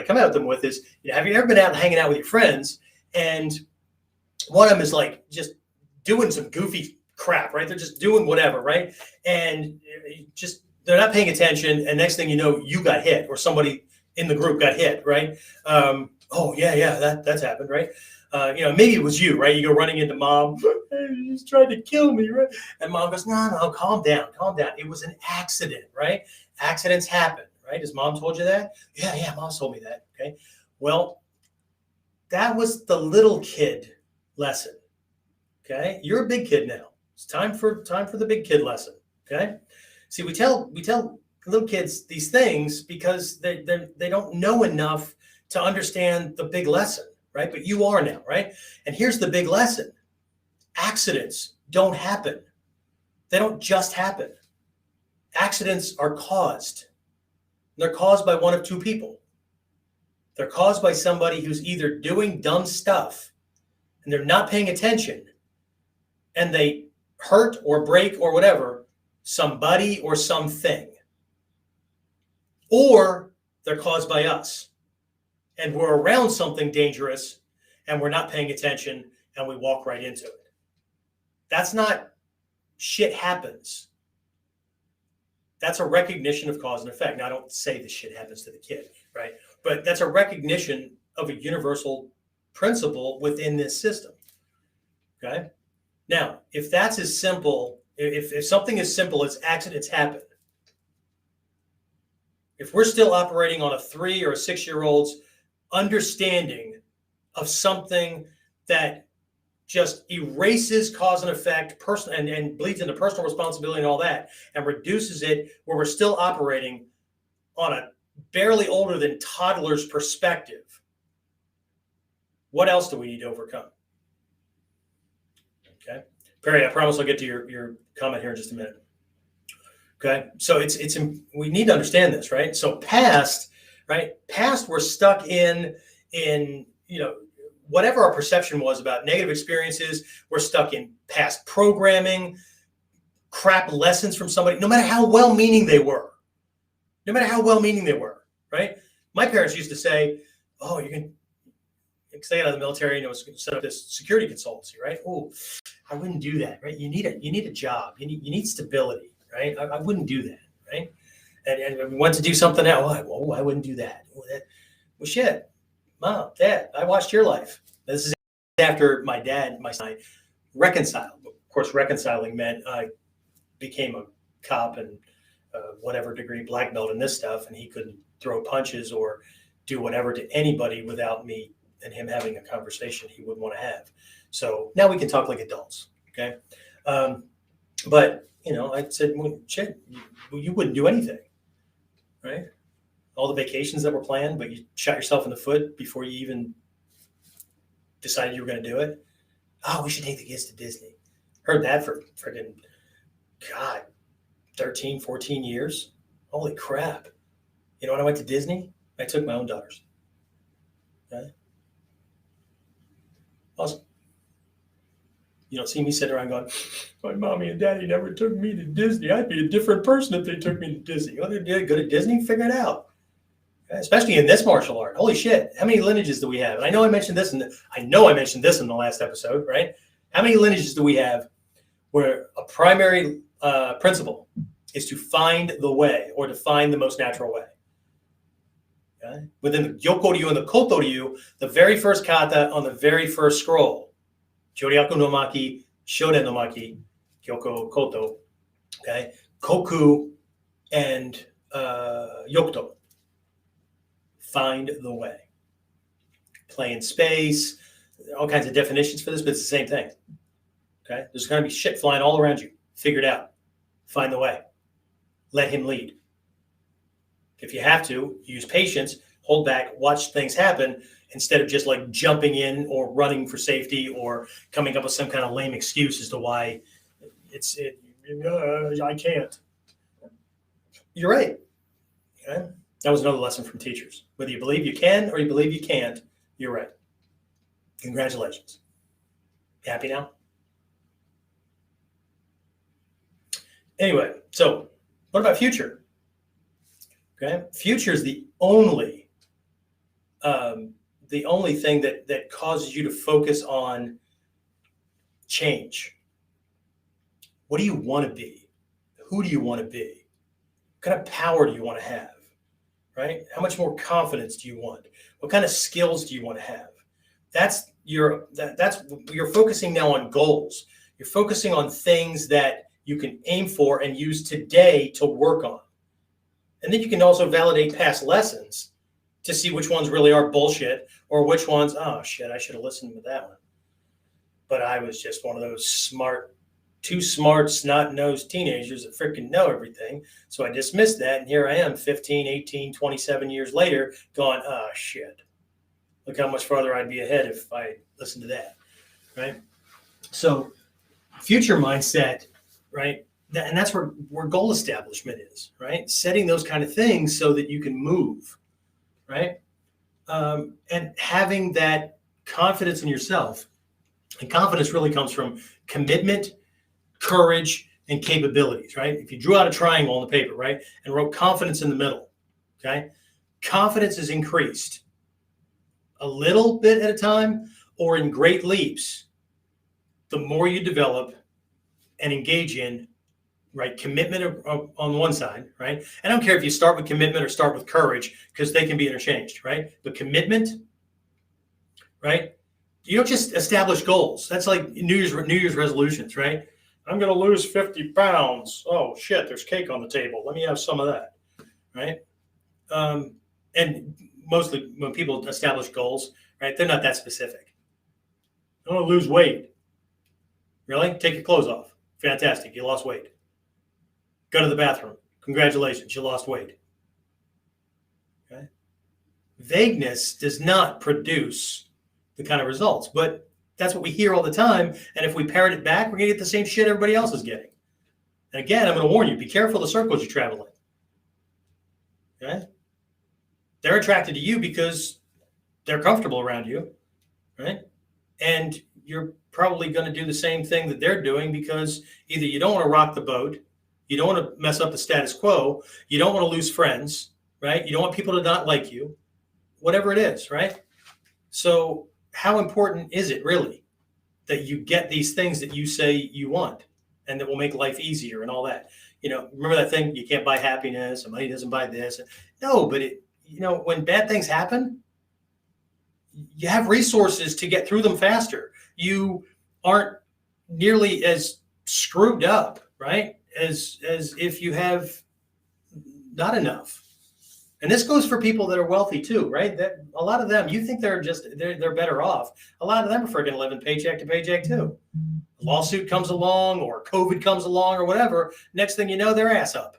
come at them with is, have you ever been out hanging out with your friends, and one of them is like just doing some goofy crap, right? They're just doing whatever, right? And they're not paying attention, and next thing you know, you got hit, or somebody in the group got hit, right? Oh yeah, that's happened, right? Maybe it was you, right? You go running into mom, he just tried to kill me, right? And mom goes, no, calm down. It was an accident, right? Accidents happen, right? Has mom told you that? Yeah, mom told me that. Okay. Well, that was the little kid lesson. Okay. You're a big kid now. It's time for the big kid lesson. Okay. See, we tell little kids these things because they don't know enough to understand the big lesson, right? But you are now, right? And here's the big lesson. Accidents don't happen. They don't just happen. Accidents are caused. They're caused by one of two people. They're caused by somebody who's either doing dumb stuff and they're not paying attention, and they hurt or break or whatever somebody or something. Or they're caused by us, and we're around something dangerous and we're not paying attention and we walk right into it. That's not shit happens. That's a recognition of cause and effect. Now, I don't say this shit happens to the kid, right? But that's a recognition of a universal principle within this system. Okay. Now, if that's as simple, if something as simple as accidents happen, if we're still operating on a 3 or a 6-year-old's understanding of something that just erases cause and effect, and bleeds into personal responsibility and all that, and reduces it where we're still operating on a barely older than toddler's perspective, what else do we need to overcome? Okay, Perry, I promise I'll get to your comment here in just a minute. Okay, so we need to understand this, right? So past, we're stuck in whatever our perception was about negative experiences. We're stuck in past programming, crap lessons from somebody, no matter how well-meaning they were. Right? My parents used to say, "Oh, you can stay out of the military and set up this security consultancy, right? Oh, I wouldn't do that, right? You need a job. You need stability, right? I wouldn't do that, right? And we went to do something else. Oh, I wouldn't do that. Well, shit, Mom, Dad, I watched your life. This is after my dad, my son, reconciled. Of course, reconciling meant I became a cop and whatever degree black belt and this stuff, and he couldn't throw punches or do whatever to anybody without me and him having a conversation he wouldn't want to have. So now we can talk like adults, okay? But I said, well, shit, you wouldn't do anything, right? All the vacations that were planned, but you shot yourself in the foot before you even decided you were going to do it. Oh, we should take the kids to Disney. Heard that for freaking, God, 13, 14 years. Holy crap. When I went to Disney, I took my own daughters. Okay? Awesome. You don't see me sitting around going, my mommy and daddy never took me to Disney. I'd be a different person if they took me to Disney. Oh, they did. Go to Disney, figure it out. Especially in this martial art. Holy shit. How many lineages do we have? And I know I mentioned this in the last episode, right? How many lineages do we have where a primary principle is to find the way, or to find the most natural way? Okay? Within the Gyoko Ryu and the Koto Ryu, the very first kata on the very first scroll, Joryaku no Maki, Shoden no Maki, Gyoko, Koto, okay, Koku, and Yokuto. Find the way. Play in space, all kinds of definitions for this, but it's the same thing. Okay, there's going to be shit flying all around you. Figure it out. Find the way. Let him lead. If you have to, use patience, hold back, watch things happen instead of just like jumping in or running for safety or coming up with some kind of lame excuse as to why I can't. You're right. Okay? That was another lesson from teachers. Whether you believe you can or you believe you can't, you're right. Congratulations. Happy now? Anyway, so what about future? Okay, future is the only thing that causes you to focus on change. What do you want to be? Who do you want to be? What kind of power do you want to have? Right? How much more confidence do you want? What kind of skills do you want to have? You're focusing now on goals. You're focusing on things that you can aim for and use today to work on. And then you can also validate past lessons to see which ones really are bullshit or which ones, oh shit, I should have listened to that one. But I was just one of those too smart, snot-nosed teenagers that freaking know everything. So I dismissed that. And here I am 15, 18, 27 years later going, oh shit. Look how much farther I'd be ahead if I listened to that. Right? So future mindset, right? And that's where goal establishment is, right? Setting those kind of things so that you can move, right? And having that confidence in yourself. And confidence really comes from commitment, courage, and capabilities, right? If you drew out a triangle on the paper, right, and wrote confidence in the middle, okay? Confidence is increased a little bit at a time or in great leaps the more you develop and engage in, right, commitment on one side, right? I don't care if you start with commitment or start with courage because they can be interchanged, right? But commitment, right? You don't just establish goals. That's like New Year's resolutions, right? I'm going to lose 50 pounds. Oh, shit, there's cake on the table. Let me have some of that, right? And mostly when people establish goals, right, they're not that specific. I want to lose weight. Really? Take your clothes off. Fantastic. You lost weight. Go to the bathroom. Congratulations. You lost weight. Okay? Vagueness does not produce the kind of results, but that's what we hear all the time. And if we parrot it back, we're going to get the same shit everybody else is getting. And again, I'm going to warn you, be careful the circles you travel in. Okay? They're attracted to you because they're comfortable around you, right? And you're probably going to do the same thing that they're doing because either you don't want to rock the boat, you don't want to mess up the status quo, you don't want to lose friends, right? You don't want people to not like you, whatever it is, right? So how important is it really that you get these things that you say you want and that will make life easier and all that? You know, remember that thing, you can't buy happiness, and money doesn't buy this. No, but when bad things happen, you have resources to get through them faster. You aren't nearly as screwed up, right? As if you have not enough. And this goes for people that are wealthy too, right? That a lot of them, you think they're better off. A lot of them are freaking living paycheck to paycheck too. A lawsuit comes along or COVID comes along or whatever. Next thing you know, they're ass up.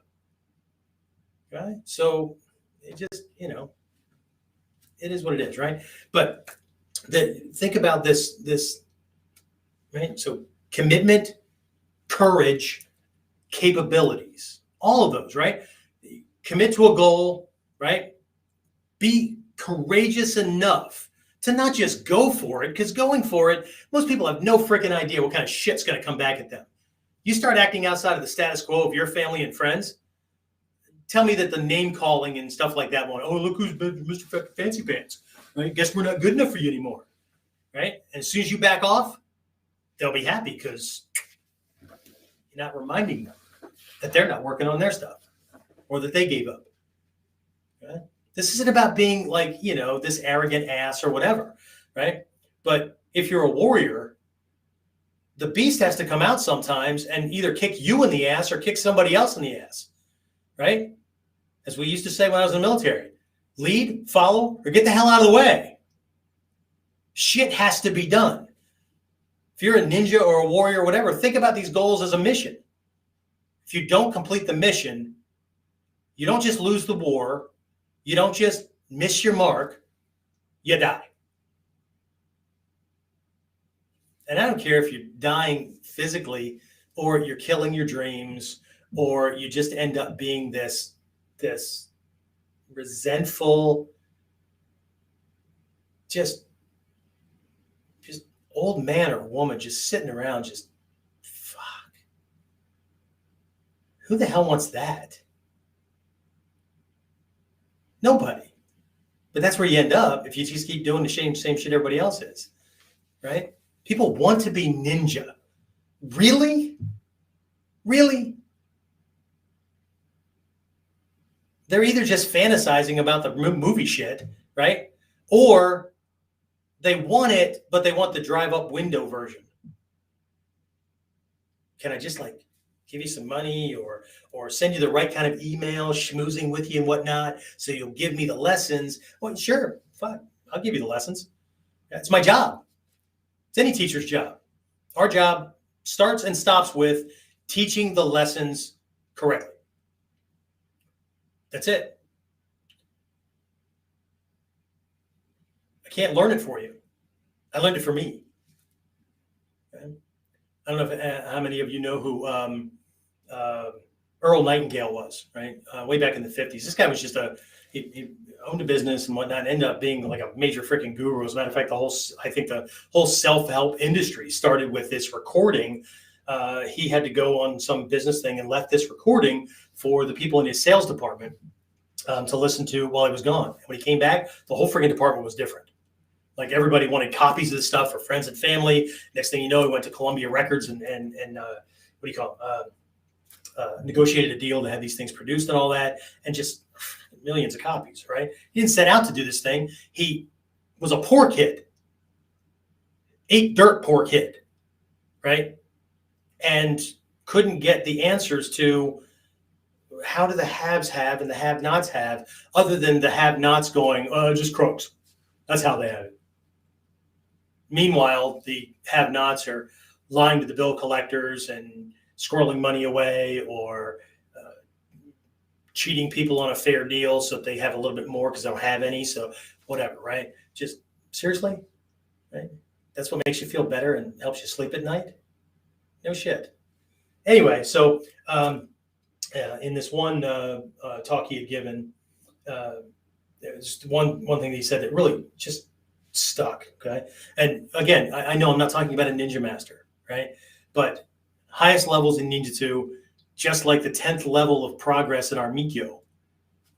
Okay? So it just, it is what it is, right? But think about this, right? So commitment, courage, capabilities, all of those, right? Commit to a goal, right? Be courageous enough to not just go for it, because going for it, most people have no freaking idea what kind of shit's going to come back at them. You start acting outside of the status quo of your family and friends, tell me that the name calling and stuff like that won't, oh, look who's Mr. Fancy Pants, right? Guess we're not good enough for you anymore, right? And as soon as you back off, they'll be happy because you're not reminding them that they're not working on their stuff or that they gave up. Right? This isn't about being like, this arrogant ass or whatever, right? But if you're a warrior, the beast has to come out sometimes and either kick you in the ass or kick somebody else in the ass, right? As we used to say when I was in the military, lead, follow, or get the hell out of the way. Shit has to be done. If you're a ninja or a warrior or whatever, think about these goals as a mission. If you don't complete the mission, you don't just lose the war, you don't just miss your mark, you die. And I don't care if you're dying physically or you're killing your dreams or you just end up being this resentful, just old man or woman just sitting around just, fuck. Who the hell wants that? Nobody. But that's where you end up if you just keep doing the same shit everybody else is, right? People want to be ninja. Really? Really? They're either just fantasizing about the movie shit, right? Or they want it, but they want the drive-up window version. Can I just give you some money or send you the right kind of email, schmoozing with you and whatnot, so you'll give me the lessons? Well, sure, fine. I'll give you the lessons. It's my job. It's any teacher's job. Our job starts and stops with teaching the lessons correctly. That's it. I can't learn it for you. I learned it for me. Okay? I don't know how many of you know who Earl Nightingale was, right? Way back in the 50s. This guy was just he owned a business and whatnot, and ended up being like a major freaking guru. As a matter of fact, I think the whole self-help industry started with this recording. He had to go on some business thing and left this recording for the people in his sales department to listen to while he was gone. And when he came back, the whole freaking department was different. Like everybody wanted copies of this stuff for friends and family. Next thing you know, he went to Columbia Records and what do you call it? Negotiated a deal to have these things produced and all that, and just millions of copies, right? He didn't set out to do this thing. He was a poor kid, ate dirt poor kid, right? And couldn't get the answers to how do the haves have and the have-nots have, other than the have-nots going, just crooks. That's how they have it. Meanwhile, the have-nots are lying to the bill collectors and squirreling money away or cheating people on a fair deal so that they have a little bit more because they don't have any. So whatever, right? Just seriously, right? That's what makes you feel better and helps you sleep at night? No shit. Anyway, so in this one talk he had given, there's one thing that he said that really just stuck, okay? And again, I know I'm not talking about a ninja master, right? But highest levels in ninjutsu, just like the 10th level of progress in our Mikyo,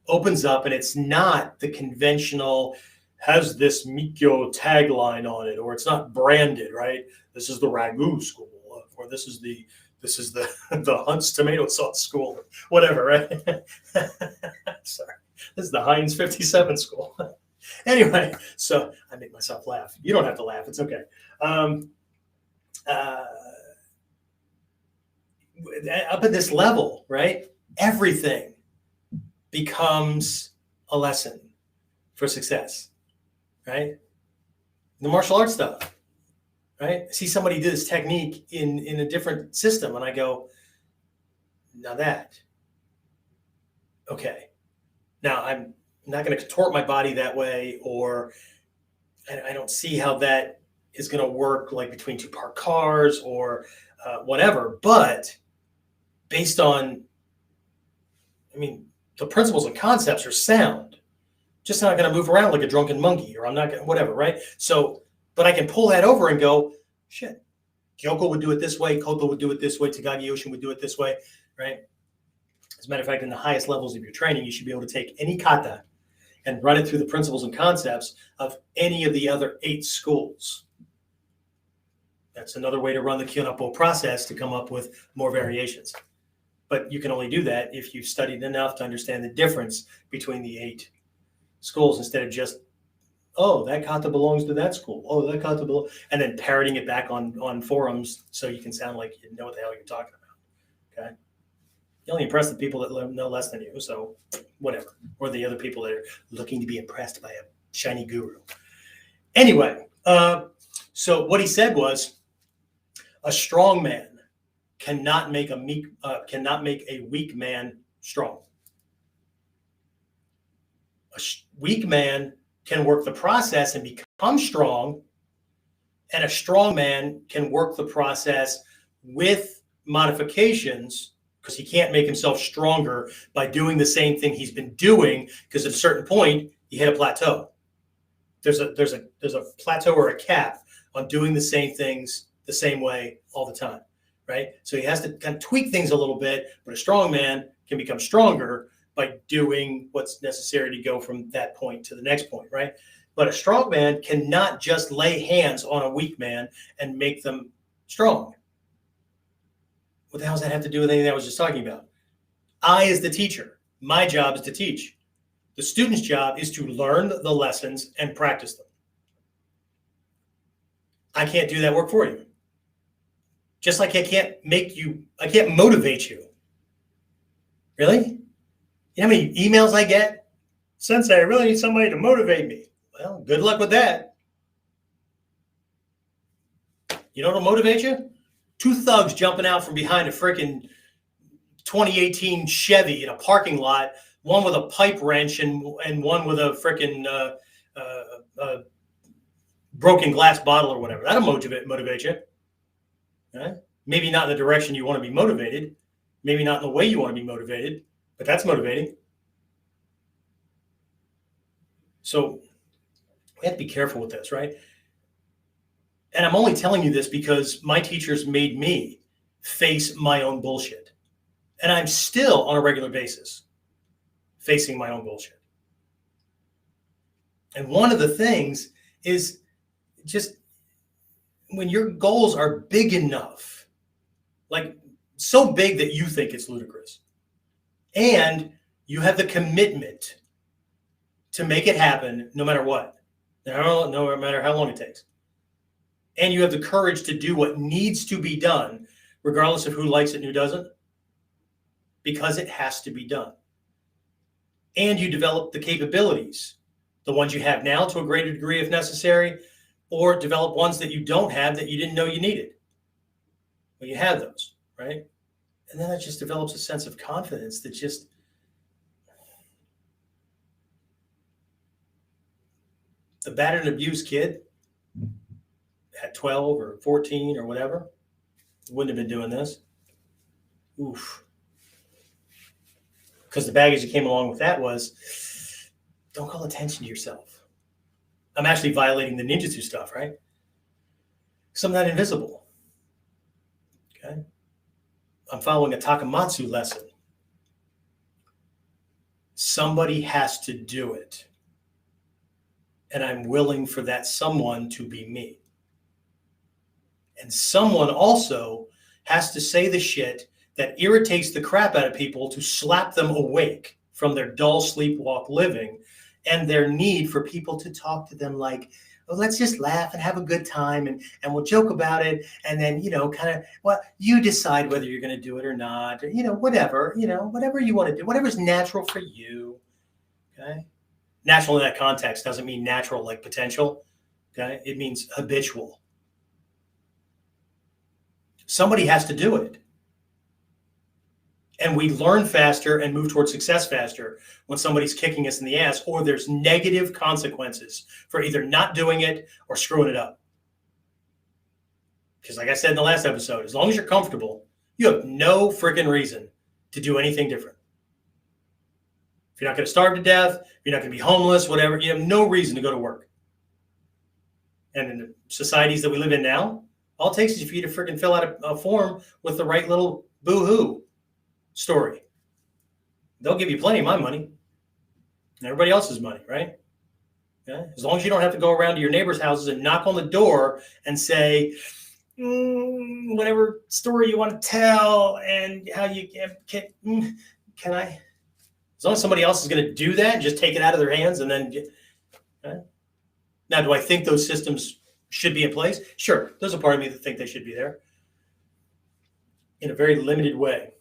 opens up, and it's not the conventional, has this Mikyo tagline on it, or it's not branded, right? This is the Ragu school, or this is the the Hunt's tomato sauce school, whatever, right? Sorry, this is the Heinz 57 school. Anyway, so I make myself laugh. You don't have to laugh. It's okay. Up at this level, right? Everything becomes a lesson for success, right? The martial arts stuff, right? I see somebody do this technique in a different system, and I go, now that, okay. Now I'm not going to contort my body that way, or I don't see how that is going to work, like between two parked cars or whatever. But based on, the principles and concepts are sound, Just not going to move around like a drunken monkey, or I'm not going to, whatever, right? So, but I can pull that over and go, shit, Kyoko would do it this way, Koto would do it this way, Takagi Yoshin would do it this way, right? As a matter of fact, in the highest levels of your training, you should be able to take any kata and run it through the principles and concepts of any of the other 8 schools. That's another way to run the Kyonappo process to come up with more variations. But you can only do that if you've studied enough to understand the difference between the 8 schools, instead of just, oh, that kata belongs to that school. Oh, that kata belongs, and then parroting it back on forums so you can sound like you know what the hell you're talking about. Okay. You only impress the people that know less than you, so whatever. Or the other people that are looking to be impressed by a shiny guru. Anyway, so what he said was, a strong man cannot make a weak man strong. A weak man can work the process and become strong, and a strong man can work the process with modifications, because he can't make himself stronger by doing the same thing he's been doing, because at a certain point you hit a plateau. There's a plateau or a cap on doing the same things the same way all the time, right? So he has to kind of tweak things a little bit, but a strong man can become stronger by doing what's necessary to go from that point to the next point, right? But a strong man cannot just lay hands on a weak man and make them strong. What the hell does that have to do with anything I was just talking about? I, as the teacher, my job is to teach. The student's job is to learn the lessons and practice them. I can't do that work for you. Just like I can't motivate you. Really? You know how many emails I get? Sensei, I really need somebody to motivate me. Well, good luck with that. You know what'll motivate you? 2 thugs jumping out from behind a freaking 2018 Chevy in a parking lot, one with a pipe wrench and one with a freaking broken glass bottle or whatever. That'll motivate you. Right? Maybe not in the direction you want to be motivated. Maybe not in the way you want to be motivated, but that's motivating. So we have to be careful with this, right? And I'm only telling you this because my teachers made me face my own bullshit. And I'm still on a regular basis facing my own bullshit. And one of the things is just when your goals are big enough, like so big that you think it's ludicrous, and you have the commitment to make it happen no matter what, no matter how long it takes. And you have the courage to do what needs to be done, regardless of who likes it and who doesn't, because it has to be done. And you develop the capabilities, the ones you have now to a greater degree if necessary, or develop ones that you don't have that you didn't know you needed. Well, you have those, right? And then it just develops a sense of confidence that just, the battered and abused kid at 12 or 14 or whatever wouldn't have been doing this. Oof. Because the baggage that came along with that was, don't call attention to yourself. I'm actually violating the ninjutsu stuff, right? Because I'm not invisible. Okay? I'm following a Takamatsu lesson. Somebody has to do it. And I'm willing for that someone to be me. And someone also has to say the shit that irritates the crap out of people to slap them awake from their dull sleepwalk living and their need for people to talk to them like, oh, let's just laugh and have a good time and we'll joke about it. And then, kind of, well, you decide whether you're going to do it or not, or, whatever you want to do, whatever's natural for you. Okay. Natural in that context doesn't mean natural like potential. Okay. It means habitual. Somebody has to do it. And we learn faster and move towards success faster when somebody's kicking us in the ass, or there's negative consequences for either not doing it or screwing it up. Because like I said in the last episode, as long as you're comfortable, you have no freaking reason to do anything different. If you're not going to starve to death, if you're not going to be homeless, whatever, you have no reason to go to work. And in the societies that we live in now, all it takes is for you to freaking fill out a form with the right little boo-hoo story. They'll give you plenty of my money and everybody else's money, right? Yeah? As long as you don't have to go around to your neighbors' houses and knock on the door and say, whatever story you want to tell and how you can I? As long as somebody else is going to do that and just take it out of their hands and then get. Now, do I think those systems should be in place? Sure. There's a part of me that think they should be there in a very limited way,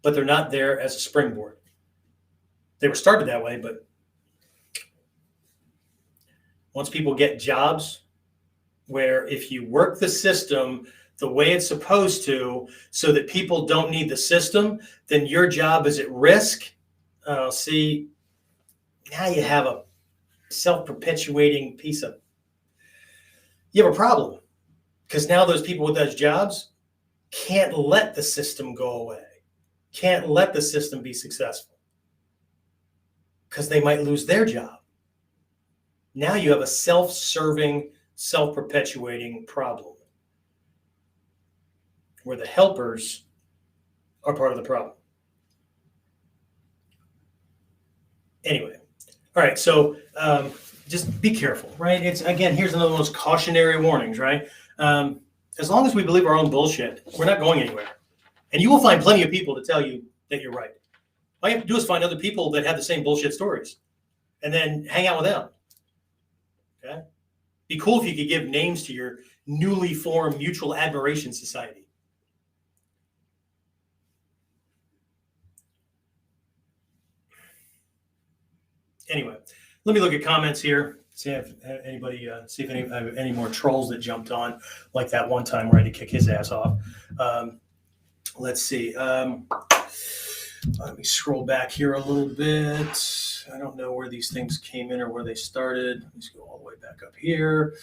but they're not there as a springboard. They were started that way, but once people get jobs where if you work the system the way it's supposed to so that people don't need the system, then your job is at risk. See, now you have a self-perpetuating you have a problem, because now those people with those jobs can't let the system go away, can't let the system be successful, because they might lose their job. Now you have a self-serving, self-perpetuating problem where the helpers are part of the problem. Anyway, all right, so just be careful, right? It's, again, here's another one of those cautionary warnings, right? As long as we believe our own bullshit, we're not going anywhere. And you will find plenty of people to tell you that you're right. All you have to do is find other people that have the same bullshit stories and then hang out with them. Okay? Be cool if you could give names to your newly formed mutual admiration society. Anyway, let me look at comments here. See if anybody, see if any more trolls that jumped on, like that one time where I had to kick his ass off. Let's see. Let me scroll back here a little bit. I don't know where these things came in or where they started. Let's go all the way back up here.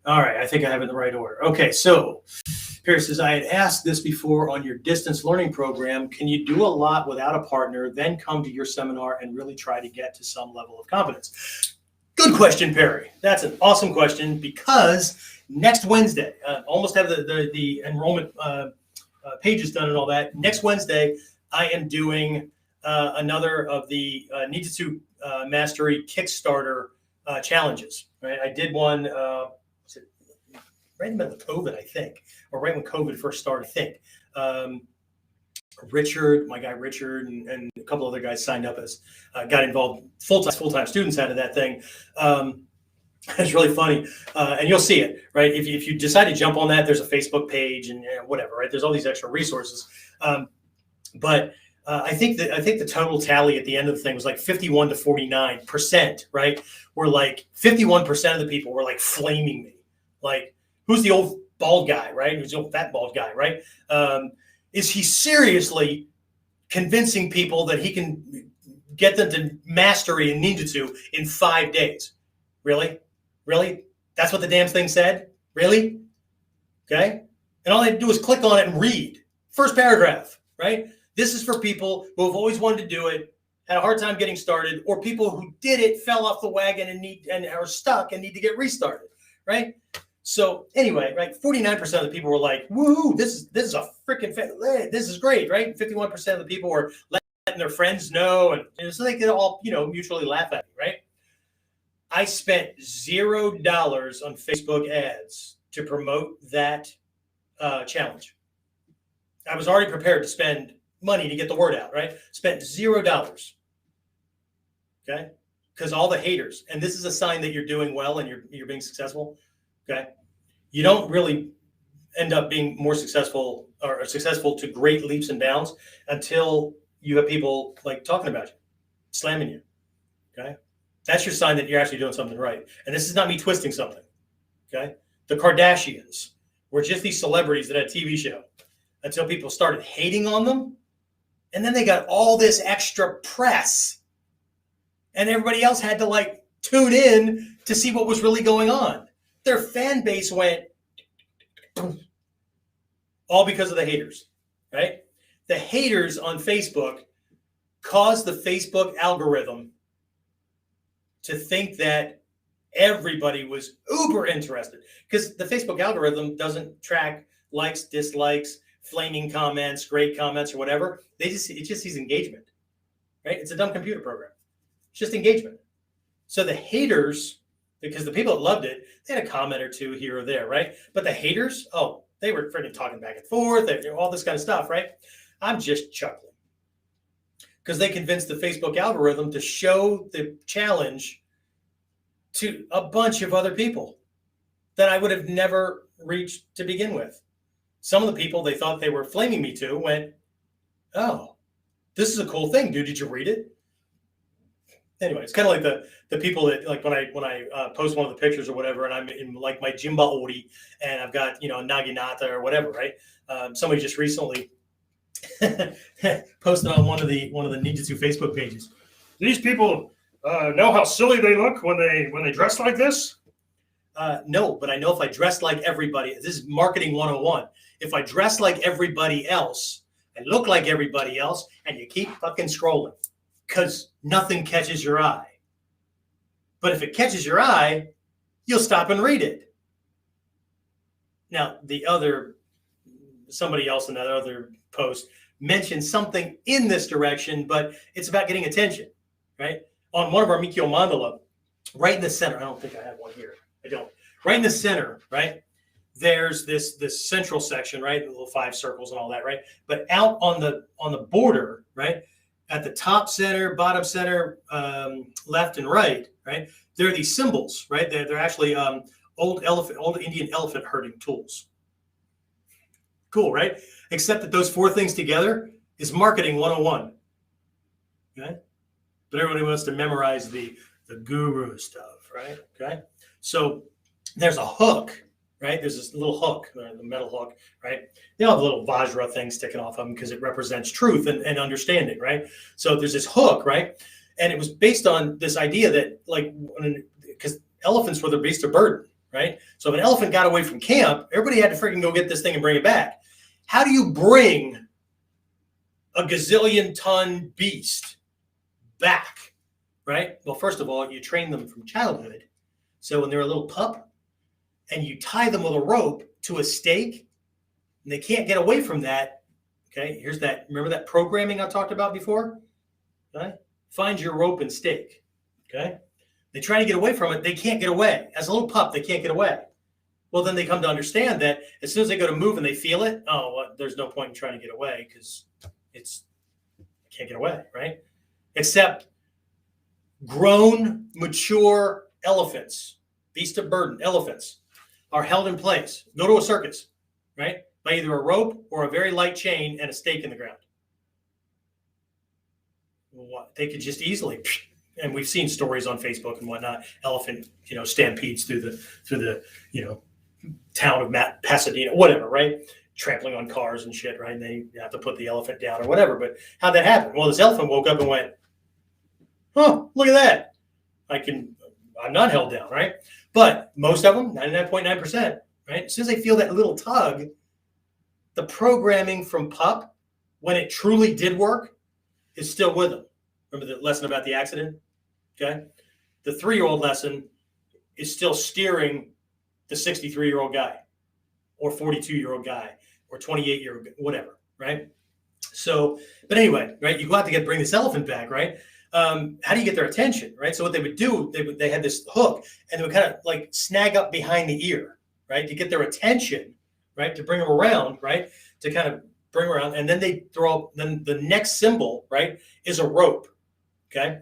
All right, I think I have it in the right order. Okay, so Pierce says, I had asked this before on your distance learning program. Can you do a lot without a partner, then come to your seminar and really try to get to some level of competence? Good question, Perry. That's an awesome question, because next Wednesday, almost have the enrollment pages done and all that. Next Wednesday, I am doing another of the Ninjutsu Mastery Kickstarter challenges. Right, I did one was it right in the middle of COVID, I think, or right when COVID first started. I think Richard, my guy Richard, and a couple other guys signed up as got involved. Full-time students out of that thing. It's really funny, and you'll see it, right? If you decide to jump on that, there's a Facebook page and whatever, right? There's all these extra resources. But I think the total tally at the end of the thing was like 51 to 49%, right? Where like 51% of the people were like flaming me, like, who's the old bald guy, right? Who's the old fat bald guy, right? Is he seriously convincing people that he can get them to mastery in ninjutsu in 5 days? Really? That's what the damn thing said? Really? Okay. And all they had to do was click on it and read. First paragraph, right? This is for people who have always wanted to do it, had a hard time getting started, or people who did it, fell off the wagon and are stuck and need to get restarted, right? So anyway, right, 49% of the people were like, "Woo, this is a freaking this is great," right? 51% of the people were letting their friends know, and so they could all mutually laugh at me, right? I spent $0 on Facebook ads to promote that challenge. I was already prepared to spend money to get the word out, right? Spent $0. Okay, because all the haters, and this is a sign that you're doing well and you're being successful. Okay, you don't really end up being more successful or successful to great leaps and bounds until you have people like talking about you, slamming you. Okay, that's your sign that you're actually doing something right. And this is not me twisting something. Okay, the Kardashians were just these celebrities that had a TV show until people started hating on them, and then they got all this extra press, and everybody else had to like tune in to see what was really going on. Their fan base went all because of the haters, right? The haters on Facebook caused the Facebook algorithm to think that everybody was uber interested, because the Facebook algorithm doesn't track likes, dislikes, flaming comments, great comments, or whatever. It just sees engagement, right? It's a dumb computer program. It's just engagement. So the haters, because the people that loved it, they had a comment or two here or there, right? But the haters, oh, they were freaking talking back and forth, all this kind of stuff, right? I'm just chuckling because they convinced the Facebook algorithm to show the challenge to a bunch of other people that I would have never reached to begin with. Some of the people they thought they were flaming me to went, oh, this is a cool thing, dude. Did you read it? Anyway, it's kind of like the people that, like, when I post one of the pictures or whatever, and I'm in like my Jimba Ori, and I've got, you know, Naginata or whatever, right? Somebody just recently posted on one of the Ninjutsu Facebook pages. These people know how silly they look when they dress like this? No, but I know if I dress like everybody, this is marketing 101. If I dress like everybody else and look like everybody else, and you keep fucking scrolling, because nothing catches your eye. But if it catches your eye, you'll stop and read it. Now, somebody else in that other post mentioned something in this direction, but it's about getting attention, right? On one of our Mikyo Mandala, right in the center, I don't think I have one here. I don't. Right in the center, right? There's this central section, right? The little 5 circles and all that, right? But out on the border, right? At the top center, bottom center, left and right, there are these symbols, right? They're actually old Indian elephant herding tools. Cool, right? Except that those 4 things together is marketing 101. Okay? But everybody wants to memorize the guru stuff, right? Okay? So there's a hook, right? There's this little hook, the metal hook, right? They all have little Vajra things sticking off of them because it represents truth and understanding, right? So there's this hook, right? And it was based on this idea that, like, because elephants were the beast of burden, right? So if an elephant got away from camp, everybody had to freaking go get this thing and bring it back. How do you bring a gazillion-ton beast back, right? Well, first of all, you train them from childhood. So when they're a little pup, and you tie them with a rope to a stake, and they can't get away from that, okay? Here's that. Remember that programming I talked about before? Okay? Find your rope and stake, okay? They try to get away from it. They can't get away. As a little pup, they can't get away. Well, then they come to understand that as soon as they go to move and they feel it, oh, well, there's no point in trying to get away because can't get away, right? Except grown, mature elephants, beast of burden, elephants, are held in place. Go to a circus, right? By either a rope or a very light chain and a stake in the ground. They could just easily, and we've seen stories on Facebook and whatnot, elephant, stampedes through the town of Pasadena, whatever, right? Trampling on cars and shit, right? And they have to put the elephant down or whatever. But how'd that happen? Well, this elephant woke up and went, oh, look at that. I'm not held down, right? But most of them, 99.9%, right? As soon as they feel that little tug, the programming from pup, when it truly did work, is still with them. Remember the lesson about the accident? Okay. The 3-year-old lesson is still steering the 63-year-old guy or 42-year-old guy or 28-year-old, whatever, right? So, but anyway, right? You go out to bring this elephant back, right? How do you get their attention, right? So what they would do, they had this hook, and they would kind of like snag up behind the ear, right, to get their attention, right, to bring them around, right, to kind of bring around, and then they throw. Then the next symbol, right, is a rope, okay,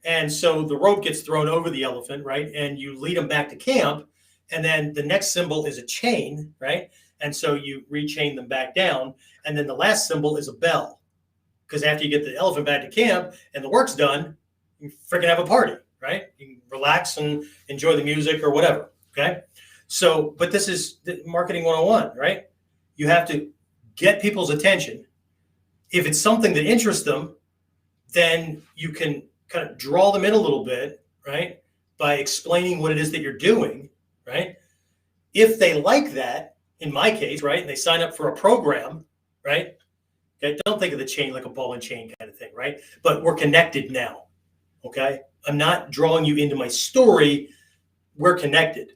and so the rope gets thrown over the elephant, right, and you lead them back to camp, and then the next symbol is a chain, right, and so you rechain them back down, and then the last symbol is a bell. Because after you get the elephant back to camp and the work's done, you freaking have a party, right? You can relax and enjoy the music or whatever, okay? So, but this is marketing 101, right? You have to get people's attention. If it's something that interests them, then you can kind of draw them in a little bit, right? By explaining what it is that you're doing, right? If they like that, in my case, right, and they sign up for a program, right? Okay, don't think of the chain like a ball and chain kind of thing, right? But we're connected now. Okay, I'm not drawing you into my story. We're connected.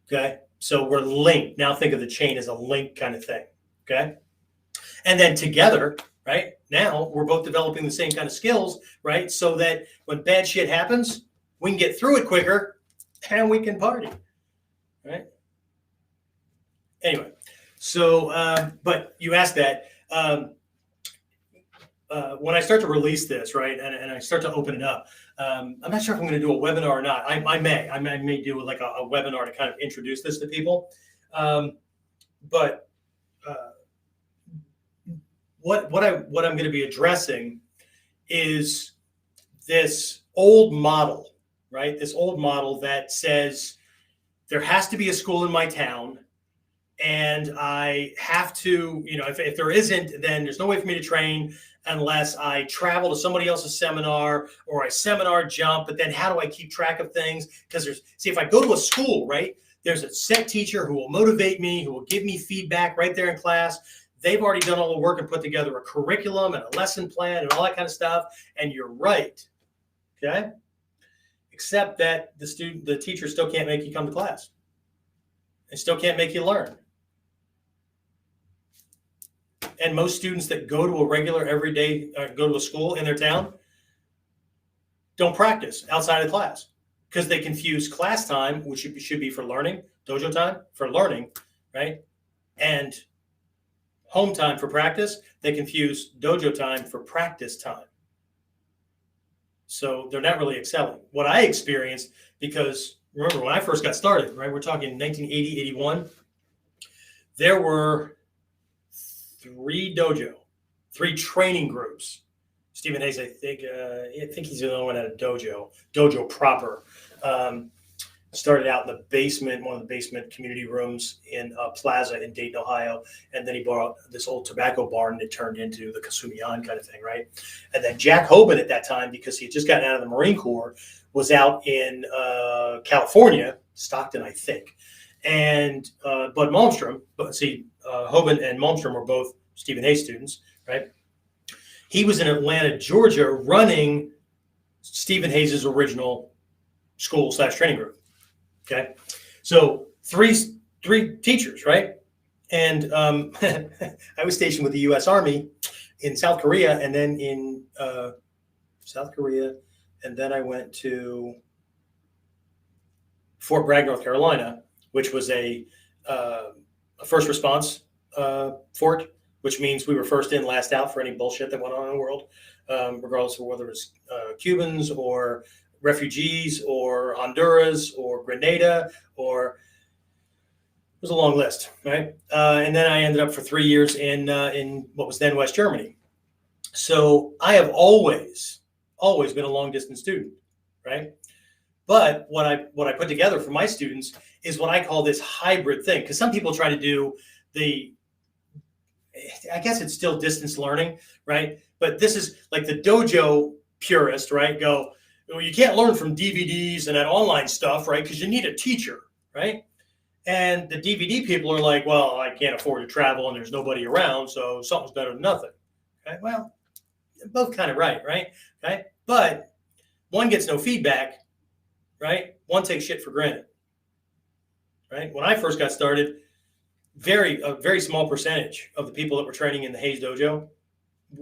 Okay, so we're linked. Now think of the chain as a link kind of thing. Okay, and then together, right? Now we're both developing the same kind of skills, right? So that when bad shit happens, we can get through it quicker and we can party, right? Anyway, so, but you asked that. When I start to release this, right, and I start to open it up, I'm not sure if I'm going to do a webinar or not. I may do like a webinar to kind of introduce this to people. But what I'm going to be addressing is this old model, right? This old model that says there has to be a school in my town, and I have to, if there isn't, then there's no way for me to train unless I travel to somebody else's seminar or I seminar jump. But then how do I keep track of things? Because if I go to a school, right, there's a set teacher who will motivate me, who will give me feedback right there in class. They've already done all the work and put together a curriculum and a lesson plan and all that kind of stuff. And you're right. Okay. Except that the teacher still can't make you come to class. They still can't make you learn. And most students that go to a regular everyday, go to a school in their town, don't practice outside of class because they confuse class time, which should be for learning, dojo time for learning, right? And home time for practice. They confuse dojo time for practice time. So they're not really excelling. What I experienced, because remember when I first got started, right? We're talking 1980, 81. There were 3 training groups. Stephen Hayes, I think he's the only one at a dojo proper. Started out in the basement, one of the basement community rooms in a plaza in Dayton, Ohio. And then he bought this old tobacco barn and it turned into the Kasumiyan kind of thing, right? And then Jack Hoban at that time, because he had just gotten out of the Marine Corps, was out in California, Stockton, I think. And Bud Malmstrom, Hoban and Malmstrom were both Stephen Hayes students, right? He was in Atlanta, Georgia, running Stephen Hayes' original school/training group. Okay, so three teachers, right? And I was stationed with the U.S. Army in South Korea, and then in South Korea, and then I went to Fort Bragg, North Carolina, which was a first response fort, which means we were first in, last out for any bullshit that went on in the world, regardless of whether it was Cubans or refugees or Honduras or Grenada, or it was a long list, right? And then I ended up for 3 years in what was then West Germany. So I have always been a long distance student, right? But what I put together for my students is what I call this hybrid thing, because some people try to do I guess it's still distance learning, right? But this is like the dojo purist, right? Go, well, you can't learn from DVDs and that online stuff, right? Because you need a teacher, right? And the DVD people are like, well, I can't afford to travel and there's nobody around, so something's better than nothing. Okay, well, both kind of right? Okay, but one gets no feedback, right? One takes shit for granted, right? When I first got started, a very small percentage of the people that were training in the Hayes dojo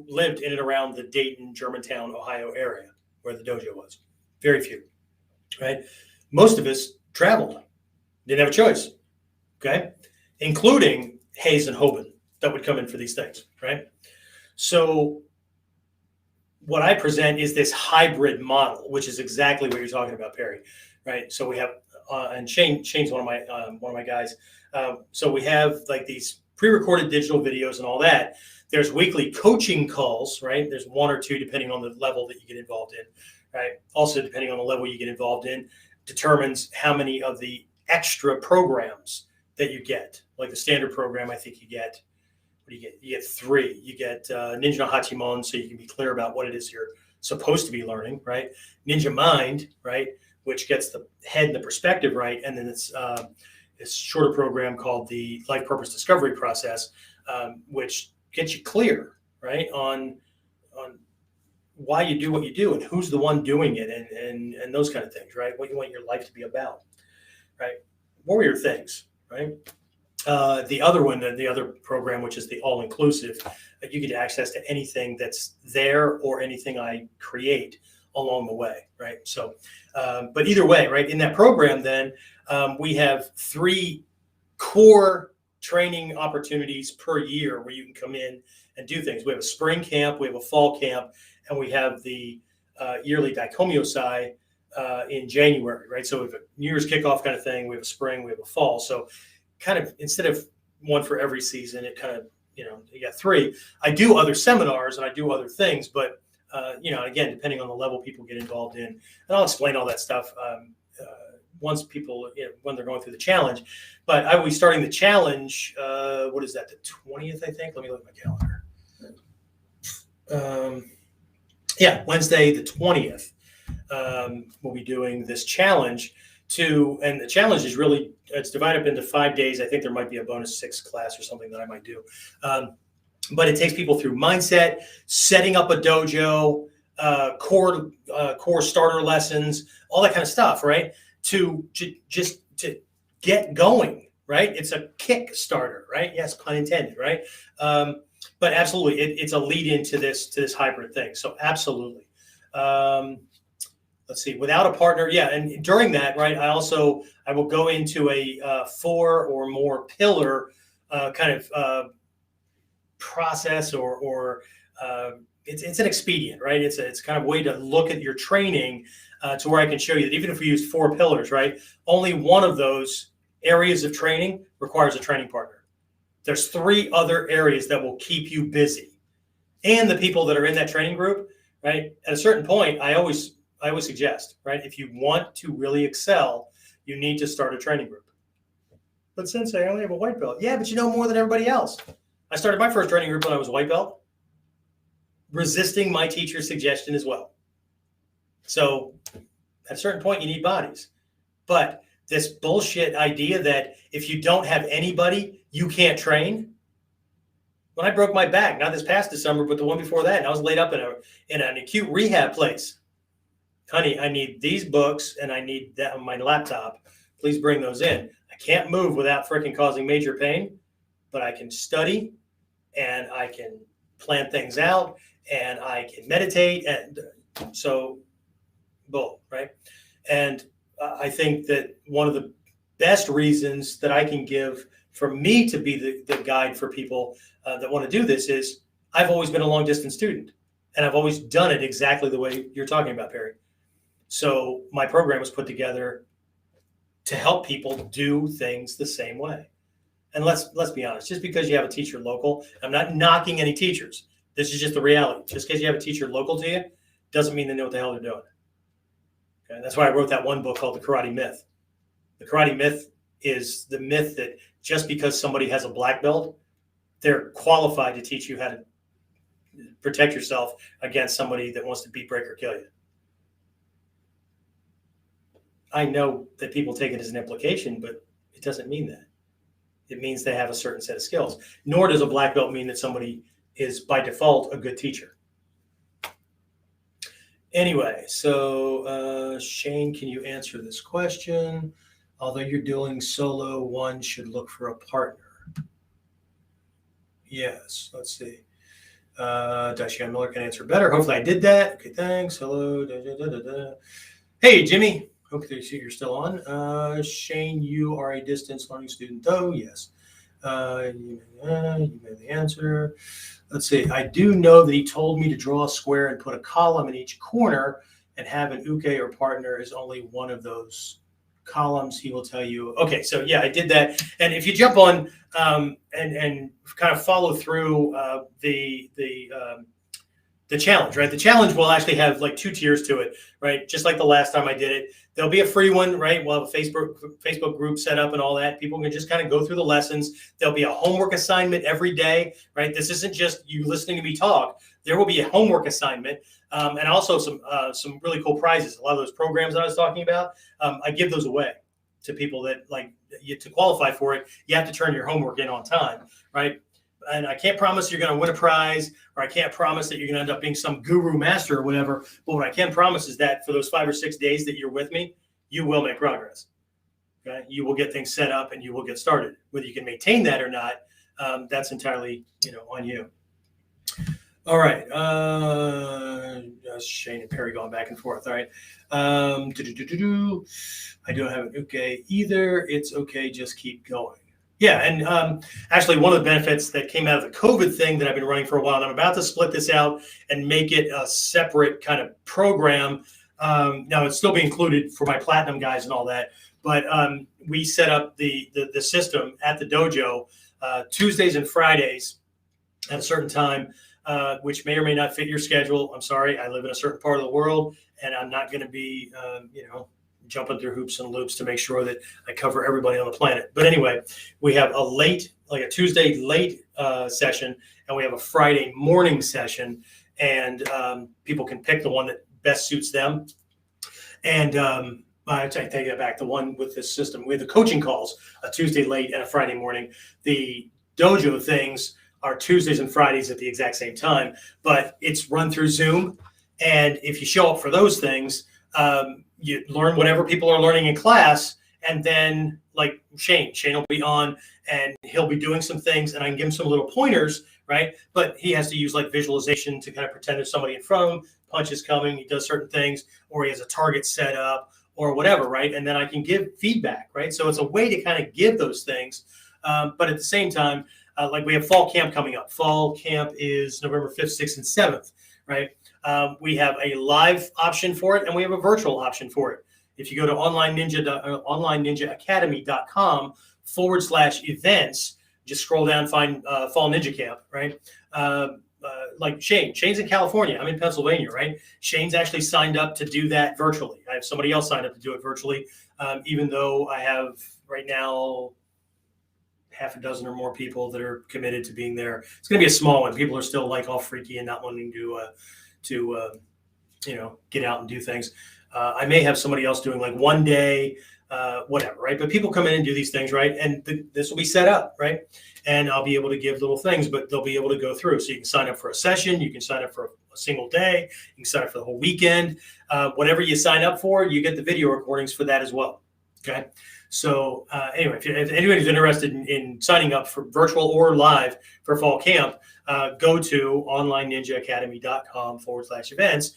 lived in and around the Dayton, Germantown, Ohio area where the dojo was. Very few, right? Most of us traveled, didn't have a choice, okay? Including Hayes and Hoban that would come in for these things, right? So what I present is this hybrid model, which is exactly what you're talking about, Perry, right? So we have, and Shane's one of my guys. So we have like these pre-recorded digital videos and all that. There's weekly coaching calls, right? There's 1 or 2 depending on the level that you get involved in, right? Also, depending on the level you get involved in, determines how many of the extra programs that you get. Like the standard program, I think you get, what do you get? You get 3. You get Ninja no Hachimon, so you can be clear about what it is you're supposed to be learning, right? Ninja Mind, right? Which gets the head and the perspective right. And then it's this shorter program called the Life Purpose Discovery Process, which gets you clear, right? On why you do what you do and who's the one doing it, and those kind of things, right? What you want your life to be about, right? Warrior things, right? The other one, the other program, which is the all-inclusive, you get access to anything that's there or anything I create along the way, right? So, but either way, right, in that program, then we have 3 core training opportunities per year where you can come in and do things. We have a spring camp, we have a fall camp, and we have the yearly Daikomyosai in January, right? So we have a New Year's kickoff kind of thing. We have a spring, we have a fall. So kind of instead of one for every season, it kind of, you got 3. I do other seminars and I do other things, but again, depending on the level people get involved in, and I'll explain all that stuff once people, when they're going through the challenge. But I will be starting the challenge. What is that? The 20th, I think. Let me look at my calendar. Wednesday the 20th. We'll be doing this challenge and the challenge is really, it's divided up into 5 days. I think there might be a bonus 6 class or something that I might do. But it takes people through mindset, setting up a dojo, core starter lessons, all that kind of stuff, right? To get going, right? It's a Kickstarter, right? Yes, pun intended, right? But absolutely, it's a lead into this hybrid thing. So absolutely. Let's see, without a partner. Yeah. And during that, right, I will go into a 4 or more pillar kind of process or it's an expedient, right? It's kind of a way to look at your training to where I can show you that even if we use 4 pillars, right, only one of those areas of training requires a training partner. There's 3 other areas that will keep you busy. And the people that are in that training group, right, at a certain point, I always suggest, right, if you want to really excel, you need to start a training group. But Sensei, I only have a white belt. Yeah, but you know more than everybody else. I started my first training group when I was a white belt, resisting my teacher's suggestion as well. So at a certain point, you need bodies. But this bullshit idea that if you don't have anybody, you can't train. When I broke my back, not this past December, but the one before that, and I was laid up in an acute rehab place. Honey, I need these books and I need that on my laptop. Please bring those in. I can't move without freaking causing major pain, but I can study and I can plan things out and I can meditate. And so, boom, right? And I think that one of the best reasons that I can give for me to be the guide for people that want to do this is I've always been a long distance student and I've always done it exactly the way you're talking about, Perry. So my program was put together to help people do things the same way. And let's be honest, just because you have a teacher local, I'm not knocking any teachers. This is just the reality. Just because you have a teacher local to you doesn't mean they know what the hell they're doing. Okay? That's why I wrote that one book called The Karate Myth. The Karate Myth is the myth that just because somebody has a black belt, they're qualified to teach you how to protect yourself against somebody that wants to beat, break, or kill you. I know that people take it as an implication, but it doesn't mean that. It means they have a certain set of skills. Nor does a black belt mean that somebody is by default a good teacher. Anyway, so Shane, can you answer this question? Although you're doing solo, one should look for a partner. Yes, let's see. Daisha Miller can answer better. Hopefully I did that. Okay, thanks. Hello. Hey, Jimmy. Hope you're still on. Shane, you are a distance learning student, though. Yes. You made the answer. Let's see. I do know that he told me to draw a square and put a column in each corner and have an uke or partner is only one of those columns. He will tell you. Okay, so yeah, I did that. And if you jump on and kind of follow through the challenge, right? The challenge will actually have like 2 tiers to it, right? Just like the last time I did it. There'll be a free one, right? We'll have a Facebook group set up and all that. People can just kind of go through the lessons. There'll be a homework assignment every day, right? This isn't just you listening to me talk. There will be a homework assignment and also some really cool prizes. A lot of those programs that I was talking about, I give those away to people that like you to qualify for it. You have to turn your homework in on time, right? and I can't promise you're going to win a prize, or I can't promise that you're going to end up being some guru master or whatever. But what I can promise is that for those 5 or 6 days that you're with me, you will make progress. Okay, you will get things set up and you will get started. Whether you can maintain that or not, that's entirely on you. All right, Shane and Perry going back and forth. All right, I don't have an okay either. It's okay, just keep going. Yeah, and actually, one of the benefits that came out of the COVID thing that I've been running for a while, and I'm about to split this out and make it a separate kind of program. Now, it's still being included for my platinum guys and all that, but we set up the system at the dojo Tuesdays and Fridays at a certain time, which may or may not fit your schedule. I'm sorry, I live in a certain part of the world, and I'm not going to be, jumping through hoops and loops to make sure that I cover everybody on the planet. But anyway, we have a Tuesday late session, and we have a Friday morning session, and people can pick the one that best suits them. And I take that back. The one with this system, we have the coaching calls, a Tuesday late and a Friday morning. The dojo things are Tuesdays and Fridays at the exact same time, but it's run through Zoom. And if you show up for those things, you learn whatever people are learning in class. And then like Shane will be on and he'll be doing some things and I can give him some little pointers, right? But he has to use like visualization to kind of pretend there's somebody in front of him, punch is coming, he does certain things, or he has a target set up or whatever, right? And then I can give feedback, right? So it's a way to kind of give those things. But at the same time, like we have fall camp coming up. Fall camp is November 5th, 6th, and 7th, right? We have a live option for it and we have a virtual option for it. If you go to onlineninja.academy.com/events, just scroll down, find Fall Ninja Camp, right? Like Shane's in California. I'm in Pennsylvania, right? Shane's actually signed up to do that virtually. I have somebody else signed up to do it virtually, even though I have right now half a dozen or more people that are committed to being there. It's going to be a small one. People are still like all freaky and not wanting to get out and do things. I may have somebody else doing like one day, whatever, right? But people come in and do these things, right? And this will be set up, right? And I'll be able to give little things, but they'll be able to go through. So you can sign up for a session. You can sign up for a single day. You can sign up for the whole weekend. Whatever you sign up for, you get the video recordings for that as well, okay? So anyway, if anybody's interested in signing up for virtual or live for fall camp, go to onlineninjaacademy.com/events.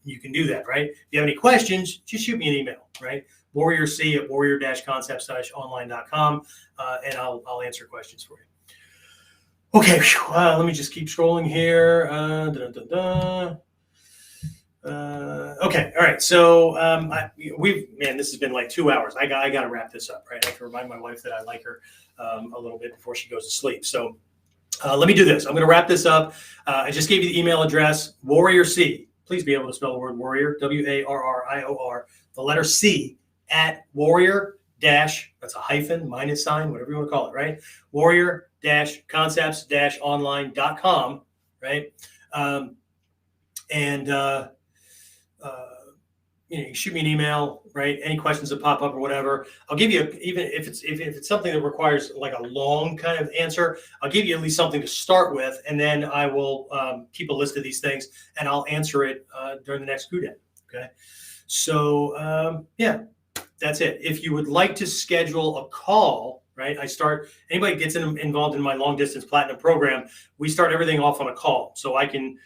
You can do that, right? If you have any questions, just shoot me an email, right? warriorc@warrior-concepts-online.com, and I'll answer questions for you. Okay, let me just keep scrolling here. Okay, all right. So this has been like 2 hours. I got to wrap this up, right? I have to remind my wife that I like her a little bit before she goes to sleep. So let me do this. I'm going to wrap this up. I just gave you the email address, Warrior C. Please be able to spell the word warrior, WARRIOR, the letter C at warrior dash, that's a hyphen, minus sign, whatever you want to call it, right? warrior-concepts-online.com, right? You shoot me an email, right? Any questions that pop up or whatever, I'll give you, even if it's something that requires like a long kind of answer, I'll give you at least something to start with, and then I will keep a list of these things, and I'll answer it during the next KUDEN, okay? So, yeah, that's it. If you would like to schedule a call, right? Anybody gets involved in my long distance platinum program, we start everything off on a call. So I can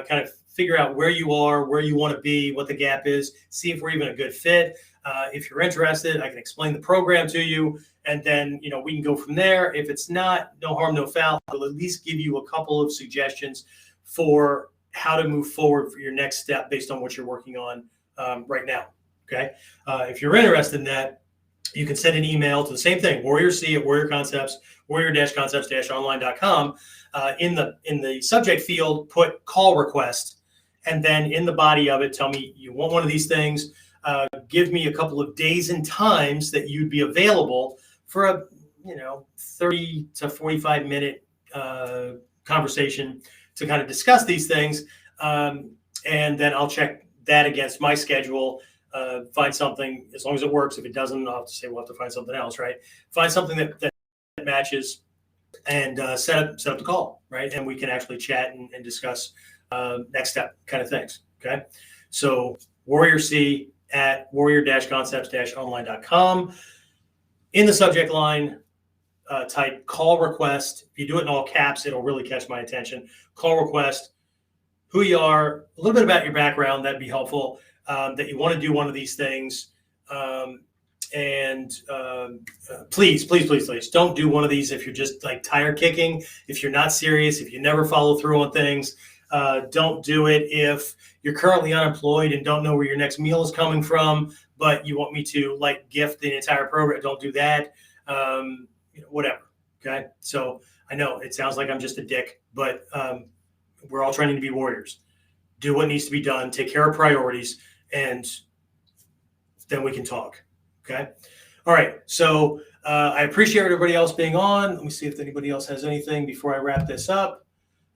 kind of figure out where you are, where you want to be, what the gap is, see if we're even a good fit. If you're interested, I can explain the program to you, and then, we can go from there. If it's not, no harm, no foul. I'll at least give you a couple of suggestions for how to move forward for your next step based on what you're working on right now, okay? If you're interested in that, you can send an email to the same thing, warrior-concepts-online.com. In the subject field, put call request, and then in the body of it, tell me you want one of these things. Give me a couple of days and times that you'd be available for a 30 to 45 minute conversation to kind of discuss these things, and then I'll check that against my schedule. Find something, as long as it works. If it doesn't, I'll have to say we'll have to find something else, right? Find something that matches, and set up the call, right? And we can actually chat and discuss next step kind of things. Okay. So Warrior C at warrior-concepts-online.com. In the subject line, type call request. If you do it in all caps, it'll really catch my attention. Call request, who you are, a little bit about your background. That'd be helpful. That you want to do one of these things. Please don't do one of these if you're just like tire kicking, if you're not serious, if you never follow through on things. Don't do it if you're currently unemployed and don't know where your next meal is coming from, but you want me to like gift the entire program. Don't do that. Whatever. Okay. So I know it sounds like I'm just a dick, but we're all training to be warriors. Do what needs to be done, take care of priorities, and then we can talk. Okay. All right. So I appreciate everybody else being on. Let me see if anybody else has anything before I wrap this up.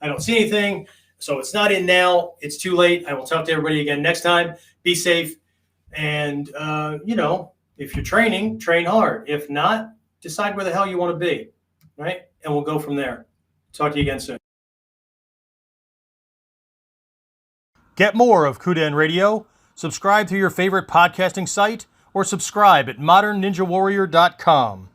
I don't see anything. So it's not in now. It's too late. I will talk to everybody again next time. Be safe. And, if you're training, train hard. If not, decide where the hell you want to be. Right. And we'll go from there. Talk to you again soon. Get more of KUDEN Radio. Subscribe through your favorite podcasting site or subscribe at modernninjawarrior.com.